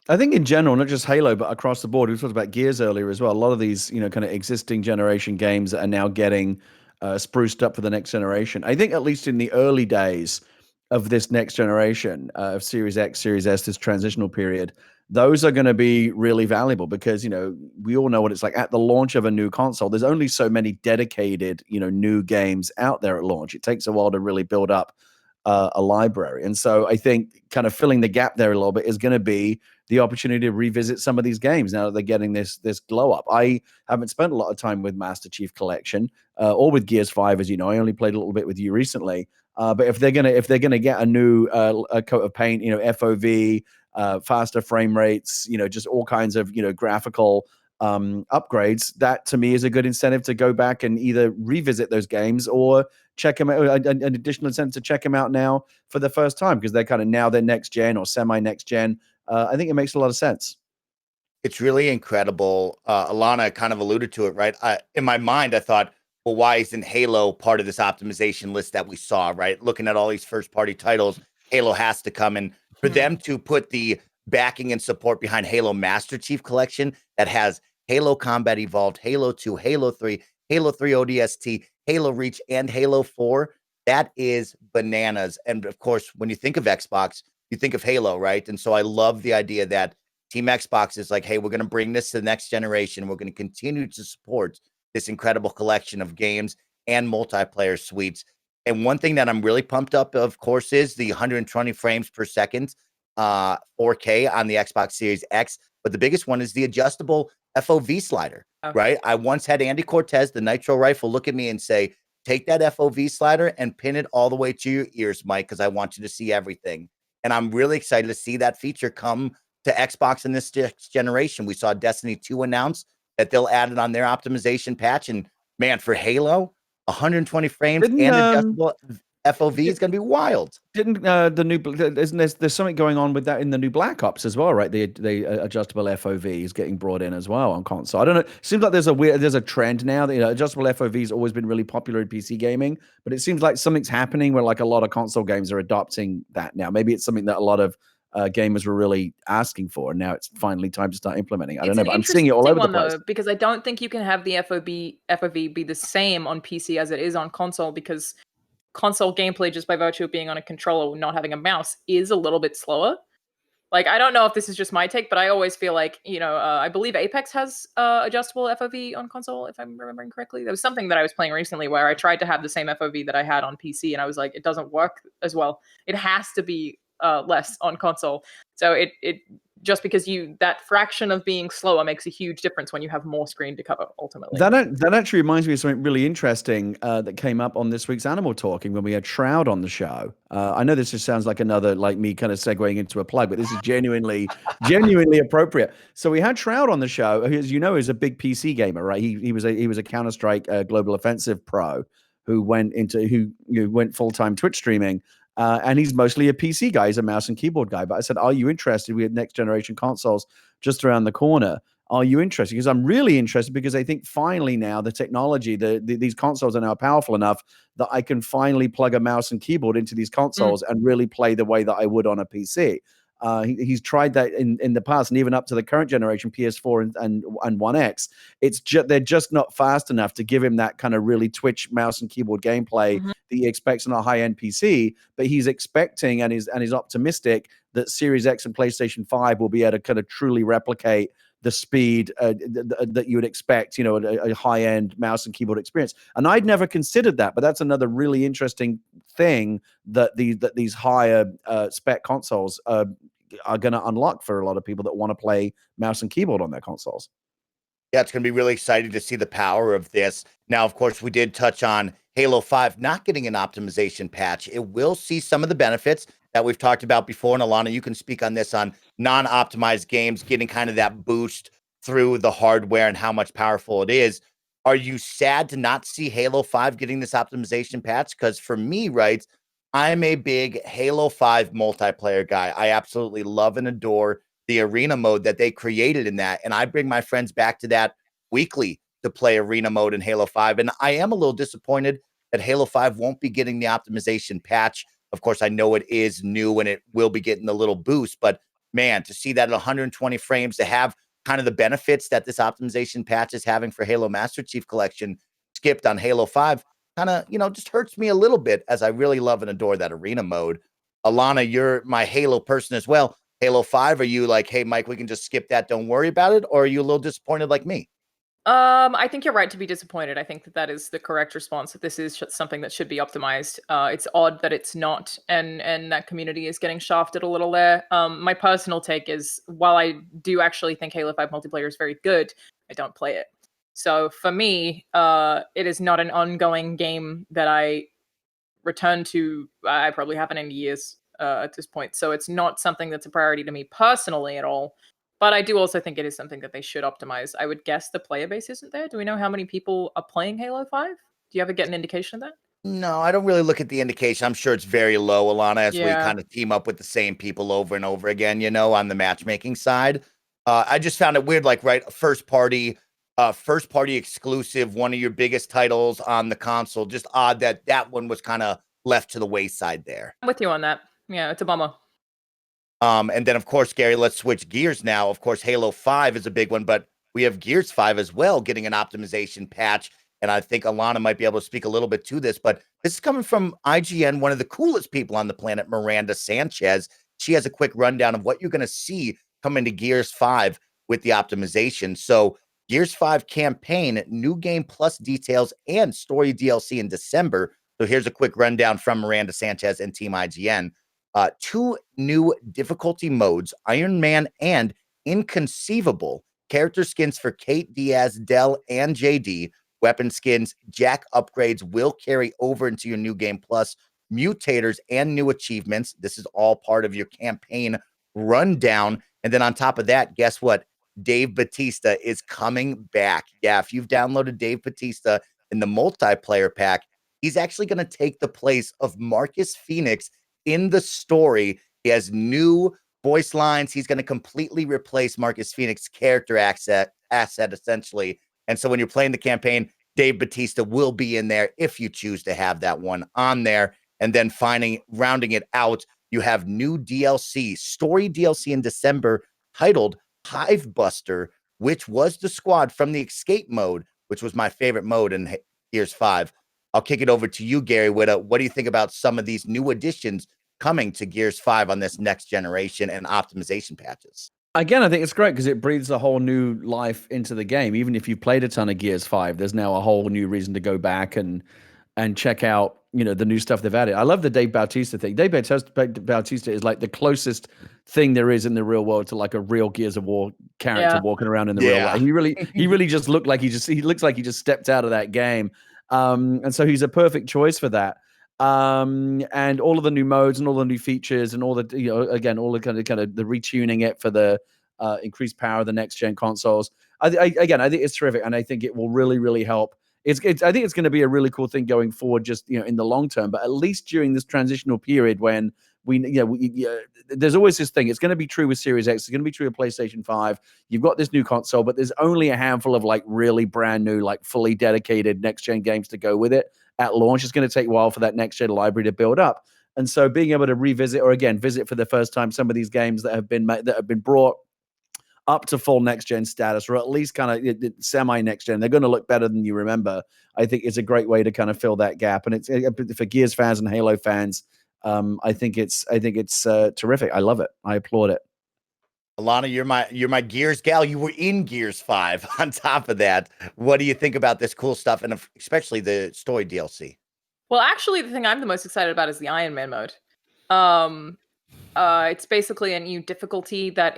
I think in general, not just Halo, but across the board. We talked about Gears earlier as well. A lot of these, kind of existing generation games that are now getting spruced up for the next generation. I think at least in the early days of this next generation of Series X, Series S, this transitional period, those are going to be really valuable because, we all know what it's like at the launch of a new console. There's only so many dedicated, new games out there at launch. It takes a while to really build up a library. And so I think kind of filling the gap there a little bit is going to be the opportunity to revisit some of these games now that they're getting this glow up. I haven't spent a lot of time with Master Chief Collection or with Gears 5, as you know. I only played a little bit with you recently. But if they're gonna get a new a coat of paint, FOV, faster frame rates, just all kinds of graphical upgrades, that to me is a good incentive to go back and either revisit those games or check them out, an additional incentive to check them out now for the first time because they're kind of now they're next gen or semi next gen. I think it makes a lot of sense. It's really incredible. Alanah kind of alluded to it, right? In my mind, I thought, well, why isn't Halo part of this optimization list that we saw, right? Looking at all these first-party titles, Halo has to come. And for them to put the backing and support behind Halo Master Chief Collection that has Halo Combat Evolved, Halo 2, Halo 3, Halo 3 ODST, Halo Reach, and Halo 4, that is bananas. And of course, when you think of Xbox, you think of Halo, right? And so I love the idea that Team Xbox is like, hey, we're going to bring this to the next generation. We're going to continue to support this incredible collection of games and multiplayer suites. And one thing that I'm really pumped up, of course, is the 120 frames per second 4K on the Xbox Series X. But the biggest one is the adjustable FOV slider, right? I once had Andy Cortez, the Nitro Rifle, look at me and say, take that FOV slider and pin it all the way to your ears, Mike, because I want you to see everything. And I'm really excited to see that feature come to Xbox in this next generation. We saw Destiny 2 announce that they'll add it on their optimization patch. And man, for Halo, 120 frames and adjustable FOV is going to be wild. Didn't the new isn't there's something going on with that in the new Black Ops as well, right? The adjustable FOV is getting brought in as well on console. I don't know. It seems like there's a trend now that adjustable FOV has always been really popular in PC gaming, but it seems like something's happening where like a lot of console games are adopting that now. Maybe it's something that a lot of gamers were really asking for, and now it's finally time to start implementing. I don't know, but I'm seeing it all over the place. Because I don't think you can have the FOV be the same on PC as it is on console, because console gameplay, just by virtue of being on a controller, not having a mouse, is a little bit slower. Like, I don't know if this is just my take, but I always feel like, I believe Apex has adjustable FOV on console, if I'm remembering correctly. There was something that I was playing recently where I tried to have the same FOV that I had on PC, and I was like, it doesn't work as well. It has to be less on console. So it just because that fraction of being slower makes a huge difference when you have more screen to cover, ultimately. That actually reminds me of something really interesting that came up on this week's Animal Talking when we had Shroud on the show. I know this just sounds like another, like me kind of segueing into a plug, but this is genuinely appropriate. So we had Shroud on the show, who, as you know, is a big PC gamer, right? He was a Counter-Strike Global Offensive pro who went full-time Twitch streaming. And he's mostly a PC guy. He's a mouse and keyboard guy. But I said, are you interested? We had next generation consoles just around the corner. Are you interested? Because I'm really interested, because I think finally now the technology, these consoles are now powerful enough that I can finally plug a mouse and keyboard into these consoles and really play the way that I would on a PC. He's tried that in the past, and even up to the current generation, PS4 and One X. They're just not fast enough to give him that kind of really Twitch mouse and keyboard gameplay that he expects on a high-end PC. But he's expecting and is optimistic that Series X and PlayStation 5 will be able to kind of truly replicate the speed that you would expect, a high-end mouse and keyboard experience. And I'd never considered that, but that's another really interesting thing that these higher spec consoles are going to unlock for a lot of people that want to play mouse and keyboard on their consoles. Yeah, it's going to be really exciting to see the power of this. Now, of course, we did touch on Halo 5 not getting an optimization patch. It will see some of the benefits that we've talked about before. And Alanah, you can speak on this, on non-optimized games getting kind of that boost through the hardware and how much powerful it is. Are you sad to not see Halo 5 getting this optimization patch? Because for me, right, I'm a big Halo 5 multiplayer guy. I absolutely love and adore the arena mode that they created in that. And I bring my friends back to that weekly to play arena mode in Halo 5. And I am a little disappointed that Halo 5 won't be getting the optimization patch. Of course, I know it is new and it will be getting a little boost, but man, to see that at 120 frames, to have kind of the benefits that this optimization patch is having for Halo Master Chief Collection skipped on Halo 5, kind of, just hurts me a little bit, as I really love and adore that arena mode. Alanah, you're my Halo person as well. Halo 5, are you like, hey, Mike, we can just skip that, don't worry about it? Or are you a little disappointed like me? I think you're right to be disappointed. I think that is the correct response, that this is something that should be optimized. It's odd that it's not, and that community is getting shafted a little there. My personal take is, while I do actually think Halo 5 multiplayer is very good, I don't play it. So for me, it is not an ongoing game that I return to. I probably haven't in years at this point. So it's not something that's a priority to me personally at all. But I do also think it is something that they should optimize. I would guess the player base isn't there. Do we know how many people are playing Halo 5? Do you ever get an indication of that? No, I don't really look at the indication. I'm sure it's very low, Alanah, as we kind of team up with the same people over and over again, on the matchmaking side. I just found it weird, like, right, first party exclusive, one of your biggest titles on the console. Just odd that one was kind of left to the wayside there. I'm with you on that. Yeah, it's a bummer. And then, of course, Gary, let's switch gears now. Of course, Halo 5 is a big one, but we have Gears 5 as well getting an optimization patch. And I think Alanah might be able to speak a little bit to this, but this is coming from IGN, one of the coolest people on the planet, Miranda Sanchez. She has a quick rundown of what you're going to see coming to Gears 5 with the optimization. So Gears 5 campaign, new game plus details, and story DLC in December. So here's a quick rundown from Miranda Sanchez and Team IGN. 2 new difficulty modes, Iron Man and Inconceivable. Character skins for Kate, Diaz, Del, and JD. Weapon skins, Jack upgrades will carry over into your new game plus. Mutators and new achievements. This is all part of your campaign rundown. And then on top of that, guess what? Dave Bautista is coming back. Yeah, if you've downloaded Dave Bautista in the multiplayer pack, he's actually going to take the place of Marcus Phoenix in the story. He has new voice lines. He's going to completely replace Marcus Phoenix's character asset essentially. And so when you're playing the campaign, Dave Bautista will be in there if you choose to have that one on there. And then rounding it out, you have new DLC, story DLC in December titled Hive Buster, which was the squad from the escape mode, which was my favorite mode in Gears 5. I'll kick it over to you, Gary Whitta. What do you think about some of these new additions coming to Gears 5 on this next generation and optimization patches? Again, I think it's great because it breathes a whole new life into the game. Even if you've played a ton of Gears 5, there's now a whole new reason to go back and check out, the new stuff they've added. I love the Dave Bautista thing. Dave Bautista is like the closest thing there is in the real world to like a real Gears of War character walking around in the real world. He really just looked like he looks like he just stepped out of that game. And so he's a perfect choice for that. And all of the new modes and all the new features and all the, again, all the kind of the retuning it for the increased power of the next gen consoles. I think it's terrific. And I think it will really, really help. I think it's going to be a really cool thing going forward, just, in the long term, but at least during this transitional period when there's always this thing. It's going to be true with Series X. It's going to be true with PlayStation 5. You've got this new console, but there's only a handful of like really brand new, like fully dedicated next gen games to go with it at launch. It's going to take a while for that next gen library to build up. And so being able to revisit or again, visit for the first time some of these games that have been brought up to full next gen status, or at least kind of semi next gen, they're going to look better than you remember. I think it's a great way to kind of fill that gap. And it's for Gears fans and Halo fans. I think it's terrific. I love it. I applaud it. Alanah, you're my Gears gal. You were in Gears 5. On top of that, what do you think about this cool stuff, and especially the story DLC? Well, actually, the thing I'm the most excited about is the Iron Man mode. It's basically a new difficulty that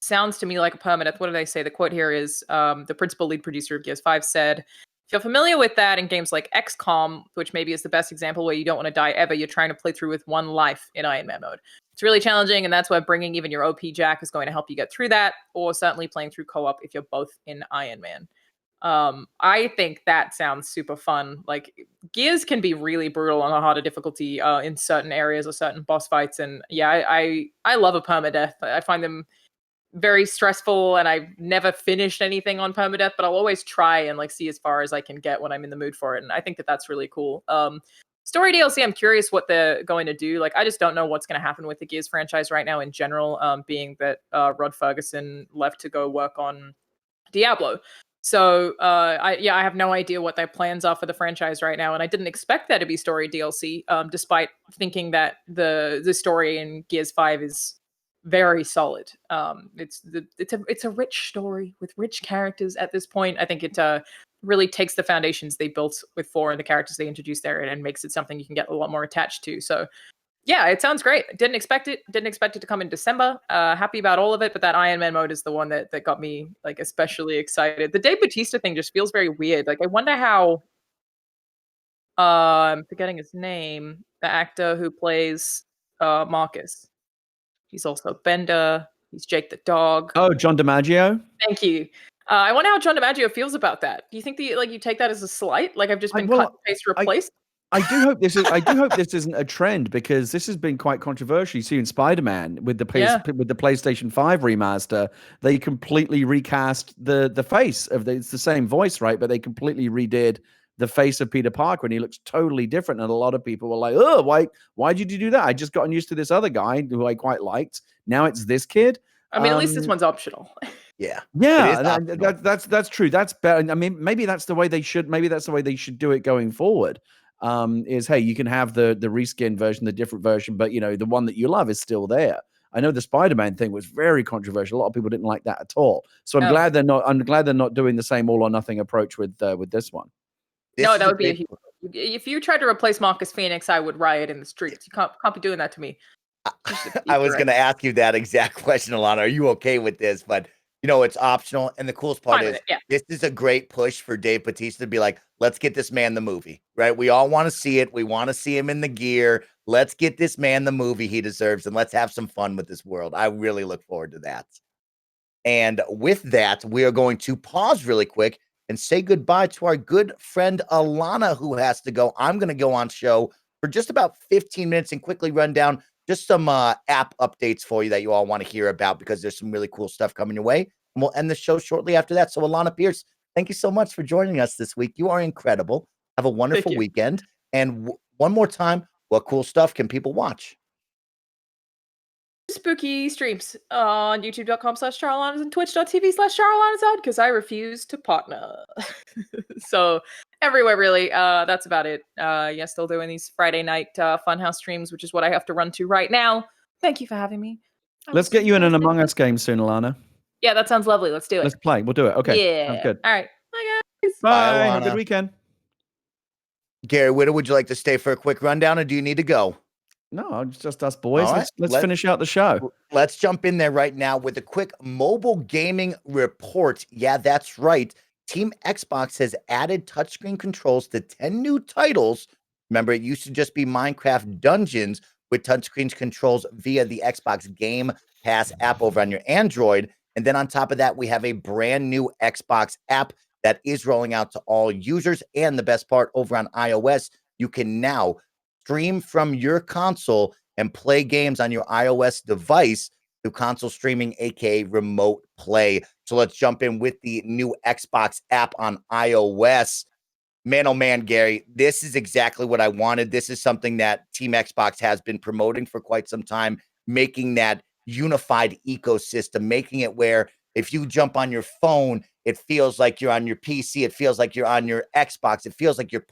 sounds to me like a permadeath. What do they say? The quote here is the principal lead producer of Gears 5 said, if you're familiar with that in games like XCOM, which maybe is the best example where you don't want to die ever, you're trying to play through with one life in Iron Man mode. It's really challenging, and that's where bringing even your OP Jack is going to help you get through that, or certainly playing through co-op if you're both in Iron Man. I think that sounds super fun. Like, Gears can be really brutal on a harder difficulty in certain areas or certain boss fights, and yeah, I love a permadeath. I find them very stressful, and I've never finished anything on permadeath, but I'll always try and like see as far as I can get when I'm in the mood for it, and I think that that's really cool. Story DLC, I'm curious what they're going to do. Like, I just don't know what's going to happen with the Gears franchise right now in general, being that Rod Ferguson left to go work on Diablo. So I have no idea what their plans are for the franchise right now, and I didn't expect there to be story DLC, despite thinking that the story in Gears 5 is very solid. It's a rich story with rich characters at this point. I think it really takes the foundations they built with 4 and the characters they introduced there and makes it something you can get a lot more attached to. So yeah, it sounds great. Didn't expect it to come in December. Happy about all of it, but that Iron Man mode is the one that got me like especially excited. The Dave Bautista thing just feels very weird. Like, I wonder how I'm forgetting his name, the actor who plays Marcus. He's also Bender. He's Jake the dog. Oh, John DiMaggio. Thank you. I wonder how John DiMaggio feels about that. Do you think you take that as a slight? Like, I've just been cut and paste replaced? I do hope this isn't a trend, because this has been quite controversial. You see in Spider-Man with the PlayStation 5 remaster, they completely recast the face of it's the same voice, right? But they completely redid the face of Peter Parker, and he looks totally different. And a lot of people were like, "Oh, why did you do that? I just gotten used to this other guy who I quite liked. Now it's this kid." I mean, at least this one's optional. Yeah, that's true. That's better. I mean, maybe that's the way they should. Maybe that's the way they should do it going forward. Is, hey, you can have the reskin version, the different version, but the one that you love is still there. I know the Spider-Man thing was very controversial. A lot of people didn't like that at all. So I'm glad they're not doing the same all or nothing approach with this one. That would be if you tried to replace Marcus Phoenix, I would riot in the streets. You can't be doing that to me. I was going to ask you that exact question, Alanah. Are you okay with this? But it's optional. And the coolest part is this is a great push for Dave Bautista to be like, let's get this man the movie, right? We all want to see it. We want to see him in the gear. Let's get this man the movie he deserves, and let's have some fun with this world. I really look forward to that. And with that, we are going to pause really quick and say goodbye to our good friend Alanah, who has to go. I'm going to go on show for just about 15 minutes and quickly run down just some app updates for you that you all want to hear about, because there's some really cool stuff coming your way. And we'll end the show shortly after that. So Alanah Pearce, thank you so much for joining us this week. You are incredible. Have a wonderful weekend. And one more time, what cool stuff can people watch? Spooky streams on youtube.com/charlana's and twitch.tv/charlana's because I refuse to partner. So everywhere, really. That's about it. Yeah, still doing these Friday night Funhouse streams, which is what I have to run to right now. Thank you for having me. Let's get you in an Among Us game soon, Alanah. Yeah, that sounds lovely. Let's do it. Let's play. We'll do it. Okay. Yeah. Sounds good. All right. Bye, guys. Bye. Have a Alanah. good weekend. Gary Whitta, would you like to stay for a quick rundown, or do you need to go? No, it's just us boys. All right, Let's finish out the show. Let's jump in there right now with a quick mobile gaming report. Yeah, that's right. Team Xbox has added touchscreen controls to 10 new titles. Remember, it used to just be Minecraft Dungeons with touchscreen controls via the Xbox Game Pass app over on your Android. And then on top of that, we have a brand new Xbox app that is rolling out to all users. And the best part, over on iOS, you can now stream from your console and play games on your iOS device through console streaming, aka remote play. So let's jump in with the new Xbox app on iOS. Man, oh man, Gary, this is exactly what I wanted. This is something that Team Xbox has been promoting for quite some time, making that unified ecosystem, making it where if you jump on your phone, it feels like you're on your PC. It feels like you're on your Xbox. It feels like you're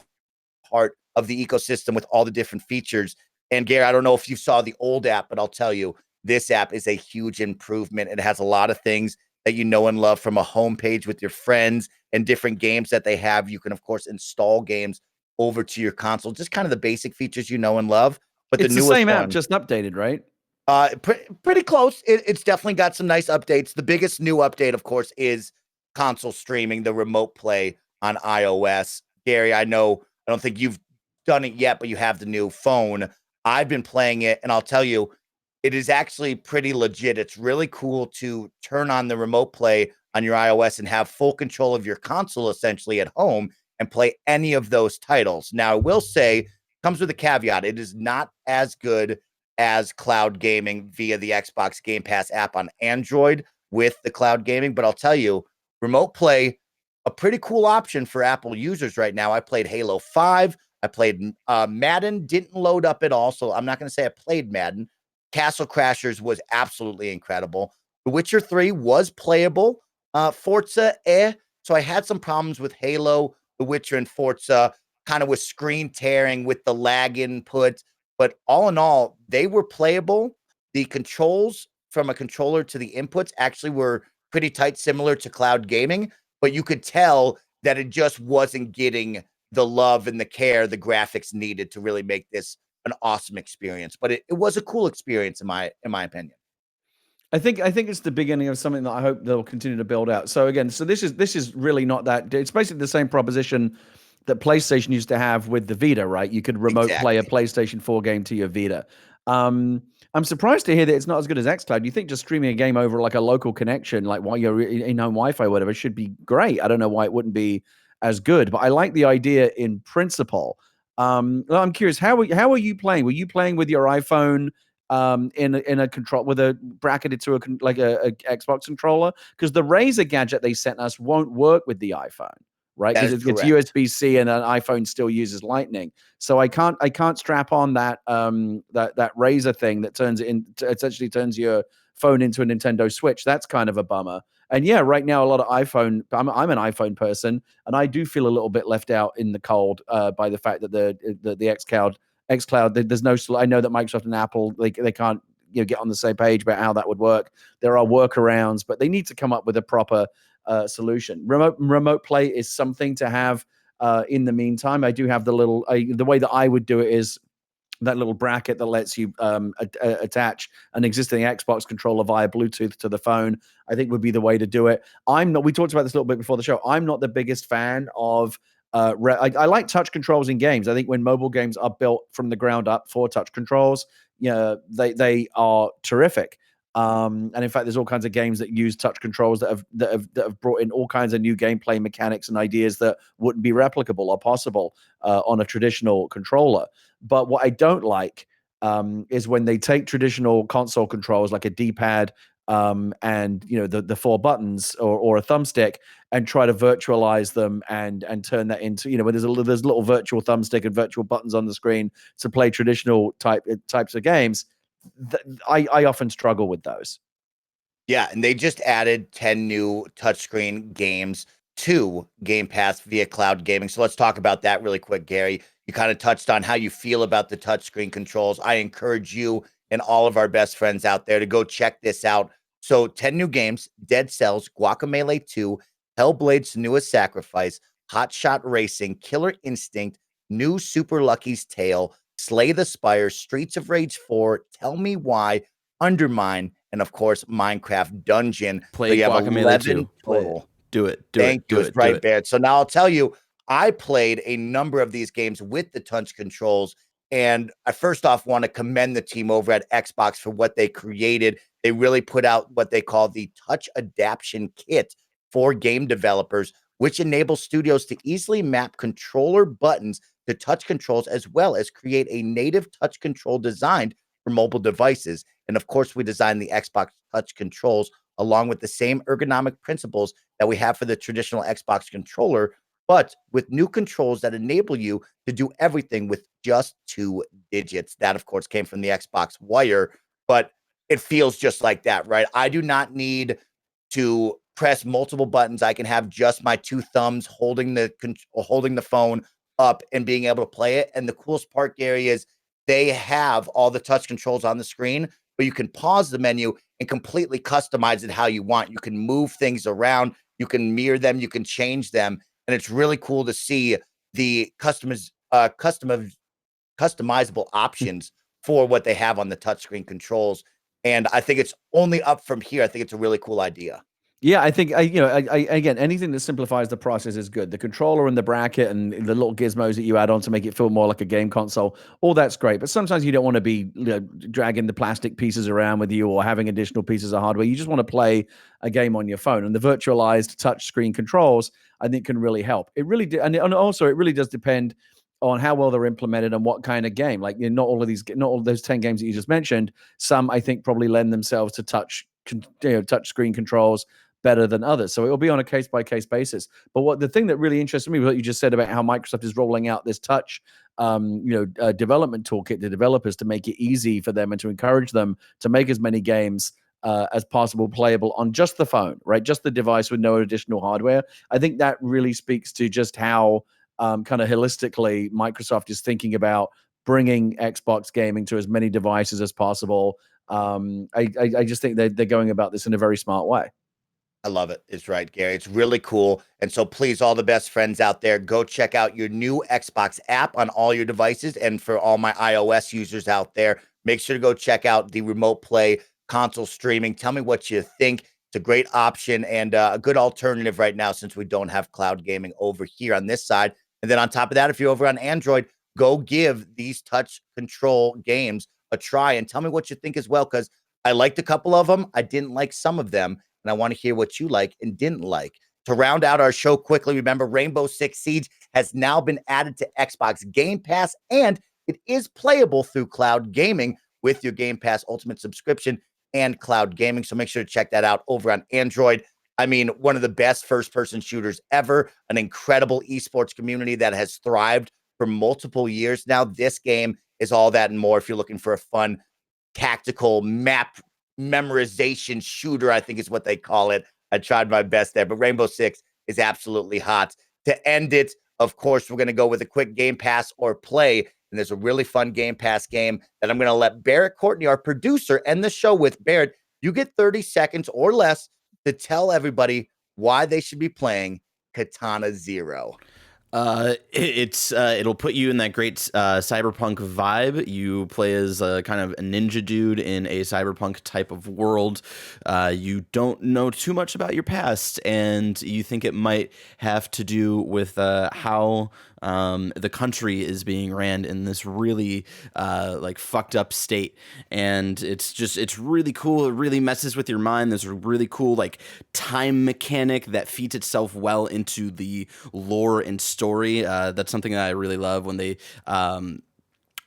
part of the ecosystem with all the different features. And Gary, I don't know if you saw the old app, but I'll tell you, this app is a huge improvement. It has a lot of things that you know and love, from a homepage with your friends and different games that they have. You can, of course, install games over to your console, just kind of the basic features you know and love. But It's the the newest same app, one, just updated, right? pretty close. It's definitely got some nice updates. The biggest new update, of course, is console streaming, the remote play on iOS. Gary, I don't think you've done it yet, but you have the new phone. I've been playing it, and I'll tell you, it is actually pretty legit. It's really cool to turn on the remote play on your iOS and have full control of your console essentially at home and play any of those titles. Now, I will say, comes with a caveat. It is not as good as cloud gaming via the Xbox Game Pass app on Android with the cloud gaming, but I'll tell you, remote play, a pretty cool option for Apple users right now. I played Halo 5. I played Madden, didn't load up at all, so I'm not going to say I played Madden. Castle Crashers was absolutely incredible. The Witcher 3 was playable. Forza, so I had some problems with Halo, The Witcher, and Forza, kind of with screen tearing, with the lag input. But all in all, they were playable. The controls from a controller to the inputs actually were pretty tight, similar to cloud gaming, but you could tell that it just wasn't getting the love and the care the graphics needed to really make this an awesome experience. But it was a cool experience in my opinion. I think it's the beginning of something that I hope they'll continue to build out. So again, this is really not that. It's basically the same proposition that PlayStation used to have with the Vita, right? You could remote play a PlayStation 4 game to your Vita. I'm surprised to hear that it's not as good as xCloud. You think just streaming a game over like a local connection, like while you're in home Wi-Fi or whatever, should be great. I don't know why it wouldn't be as good, but I like the idea in principle. I'm curious, how are you playing? Were you playing with your iPhone in a control with a bracketed to a Xbox controller? Because the Razer gadget they sent us won't work with the iPhone, right? Because it's USB-C and an iPhone still uses Lightning. So I can't strap on that that Razer thing that essentially turns your phone into a Nintendo Switch. That's kind of a bummer. And yeah, right now a lot of iPhone. I'm an iPhone person, and I do feel a little bit left out in the cold by the fact that the xCloud, there's no. I know that Microsoft and Apple they can't get on the same page about how that would work. There are workarounds, but they need to come up with a proper solution. Remote play is something to have in the meantime. I do have the way that I would do it is that little bracket that lets you attach an existing Xbox controller via Bluetooth to the phone. I think would be the way to do it. We talked about this a little bit before the show. I'm not the biggest fan of I like touch controls in games. I think when mobile games are built from the ground up for touch controls, they are terrific. And in fact, there's all kinds of games that use touch controls that have brought in all kinds of new gameplay mechanics and ideas that wouldn't be replicable or possible on a traditional controller. But what I don't like is when they take traditional console controls like a D-pad and the four buttons or a thumbstick and try to virtualize them and turn that into where there's little virtual thumbstick and virtual buttons on the screen to play traditional types of games. I often struggle with those. Yeah, and they just added 10 new touchscreen games to Game Pass via cloud gaming. So let's talk about that really quick, Gary. You kind of touched on how you feel about the touchscreen controls. I encourage you and all of our best friends out there to go check this out. So 10 new games: Dead Cells, Guacamelee 2, Hellblade's Newest Sacrifice, Hot Shot Racing, Killer Instinct, New Super Lucky's Tale, Slay the Spire, Streets of Rage 4, Tell Me Why, Undermine, and of course, Minecraft Dungeon. Play So you have Guacamelee 11 2. Play it. total. Do it. Thank you. It's right, Barrett. So now I'll tell you, I played a number of these games with the touch controls. And I first off want to commend the team over at Xbox for what they created. They really put out what they call the Touch Adaption Kit for game developers, which enables studios to easily map controller buttons to touch controls, as well as create a native touch control designed for mobile devices. And of course, we designed the Xbox touch controls along with the same ergonomic principles that we have for the traditional Xbox controller, but with new controls that enable you to do everything with just 2 digits. That, of course, came from the Xbox Wire, but it feels just like that, right? I do not need to press multiple buttons. I can have just my 2 thumbs holding the phone up and being able to play it. And the coolest part, Gary, is they have all the touch controls on the screen, but you can pause the menu and completely customize it how you want. You can move things around, you can mirror them, you can change them, and it's really cool to see the customizable options for what they have on the touchscreen controls. And I think it's only up from here. I think it's a really cool idea. Yeah, I think again, anything that simplifies the process is good. The controller and the bracket and the little gizmos that you add on to make it feel more like a game console, all that's great. But sometimes you don't want to be dragging the plastic pieces around with you or having additional pieces of hardware. You just want to play a game on your phone, and the virtualized touch screen controls, I think, can really help. It really and also it really does depend on how well they're implemented and what kind of game. Like, not all of those 10 games that you just mentioned. Some I think probably lend themselves to touch screen controls better than others. So it will be on a case-by-case basis. But the thing that really interested me was what you just said about how Microsoft is rolling out this touch development toolkit to developers to make it easy for them and to encourage them to make as many games as possible playable on just the phone, right? Just the device with no additional hardware. I think that really speaks to just how kind of holistically Microsoft is thinking about bringing Xbox gaming to as many devices as possible. I just think they're going about this in a very smart way. I love it. It's right, Gary. It's really cool. And so please, all the best friends out there, go check out your new Xbox app on all your devices. And for all my iOS users out there, make sure to go check out the Remote Play console streaming. Tell me what you think. It's a great option and a good alternative right now since we don't have cloud gaming over here on this side. And then on top of that, if you're over on Android, go give these touch control games a try and tell me what you think as well, because I liked a couple of them. I didn't like some of them. And I want to hear what you like and didn't like. To round out our show quickly, remember, Rainbow Six Siege has now been added to Xbox Game Pass, and it is playable through cloud gaming with your Game Pass Ultimate subscription and cloud gaming. So make sure to check that out over on Android. I mean, one of the best first-person shooters ever, an incredible esports community that has thrived for multiple years now. This game is all that and more if you're looking for a fun, tactical map memorization shooter, I think is what they call it. I tried my best there, but Rainbow Six is absolutely hot. To end it, of course, we're going to go with a quick Game Pass or play, and there's a really fun Game Pass game that I'm going to let Barrett Courtney, our producer, end the show with. Barrett, you get 30 seconds or less to tell everybody why they should be playing Katana Zero. It'll put you in that great cyberpunk vibe. You play as a kind of a ninja dude in a cyberpunk type of world. You don't know too much about your past, and you think it might have to do with how the country is being ran in this really like fucked up state. And it's really cool. It really messes with your mind. There's a really cool like time mechanic that feeds itself well into the lore and story. That's something that I really love when they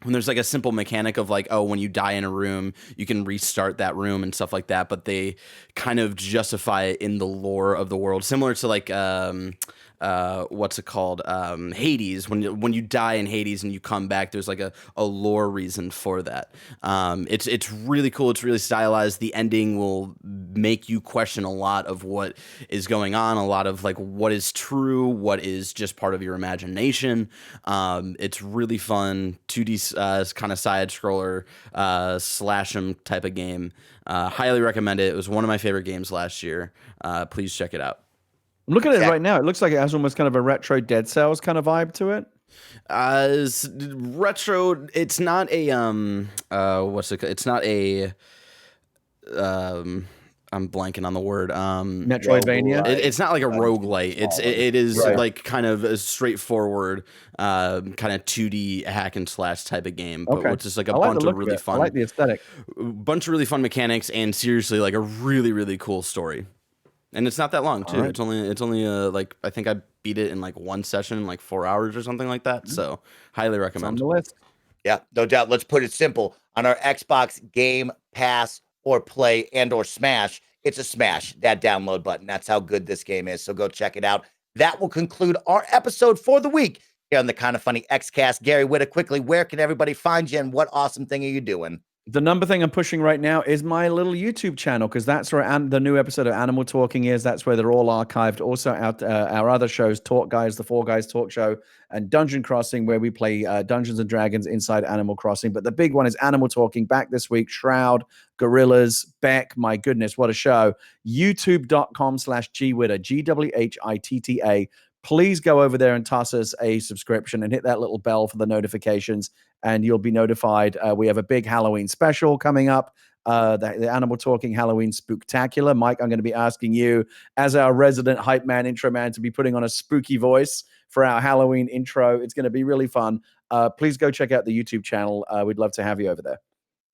when there's like a simple mechanic of like, oh, when you die in a room, you can restart that room and stuff like that, but they kind of justify it in the lore of the world, similar to like what's it called, Hades. When you die in Hades and you come back, there's like a lore reason for that. It's really cool. It's really stylized. The ending will make you question a lot of what is going on, a lot of like what is true, what is just part of your imagination. It's really fun. 2D kind of side scroller slash 'em type of game. Highly recommend it. It was one of my favorite games last year. Please check it out. I'm looking at it right now. It looks like it has almost kind of a retro Dead Cells kind of vibe to it. Retro. It's not a what's it? It's not a I'm blanking on the word. Metroidvania. It's not like a roguelite. It is Right. like kind of a straightforward, kind of 2D hack and slash type of game, but with just like a bunch of really fun. I like the aesthetic. Bunch of really fun mechanics, and seriously, like a really really cool story. And it's not that long too. Right. It's only like I think I beat it in like one session, like 4 hours or something like that. So highly recommend. It's on the list. Yeah, no doubt. Let's put it simple. On our Xbox Game Pass or Play and or Smash, it's a smash, that download button. That's how good this game is. So go check it out. That will conclude our episode for the week here on the Kind of Funny Xcast. Gary Whitta, quickly, where can everybody find you and what awesome thing are you doing? The number thing I'm pushing right now is my little YouTube channel, because that's where the new episode of Animal Talking is. That's where they're all archived. Also, our other shows, Talk Guys, the Four Guys Talk Show, and Dungeon Crossing, where we play Dungeons and Dragons inside Animal Crossing. But the big one is Animal Talking, back this week. Shroud, Gorillas, Beck, my goodness, what a show. YouTube.com/GWhitta, GWHITTA. Please go over there and toss us a subscription and hit that little bell for the notifications, and you'll be notified. We have a big Halloween special coming up, the Animal Talking Halloween Spooktacular. Mike, I'm going to be asking you, as our resident hype man, intro man, to be putting on a spooky voice for our Halloween intro. It's going to be really fun. Please go check out the YouTube channel. We'd love to have you over there.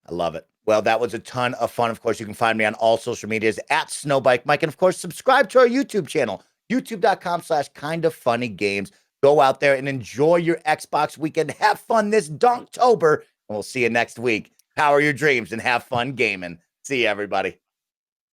I love it. Well, that was a ton of fun. Of course, you can find me on all social medias at SnowBikeMike. And of course, subscribe to our YouTube channel, youtube.com/kindoffunnygames. Go out there and enjoy your Xbox weekend. Have fun this Donktober, and we'll see you next week. Power your dreams and have fun gaming. See you, everybody.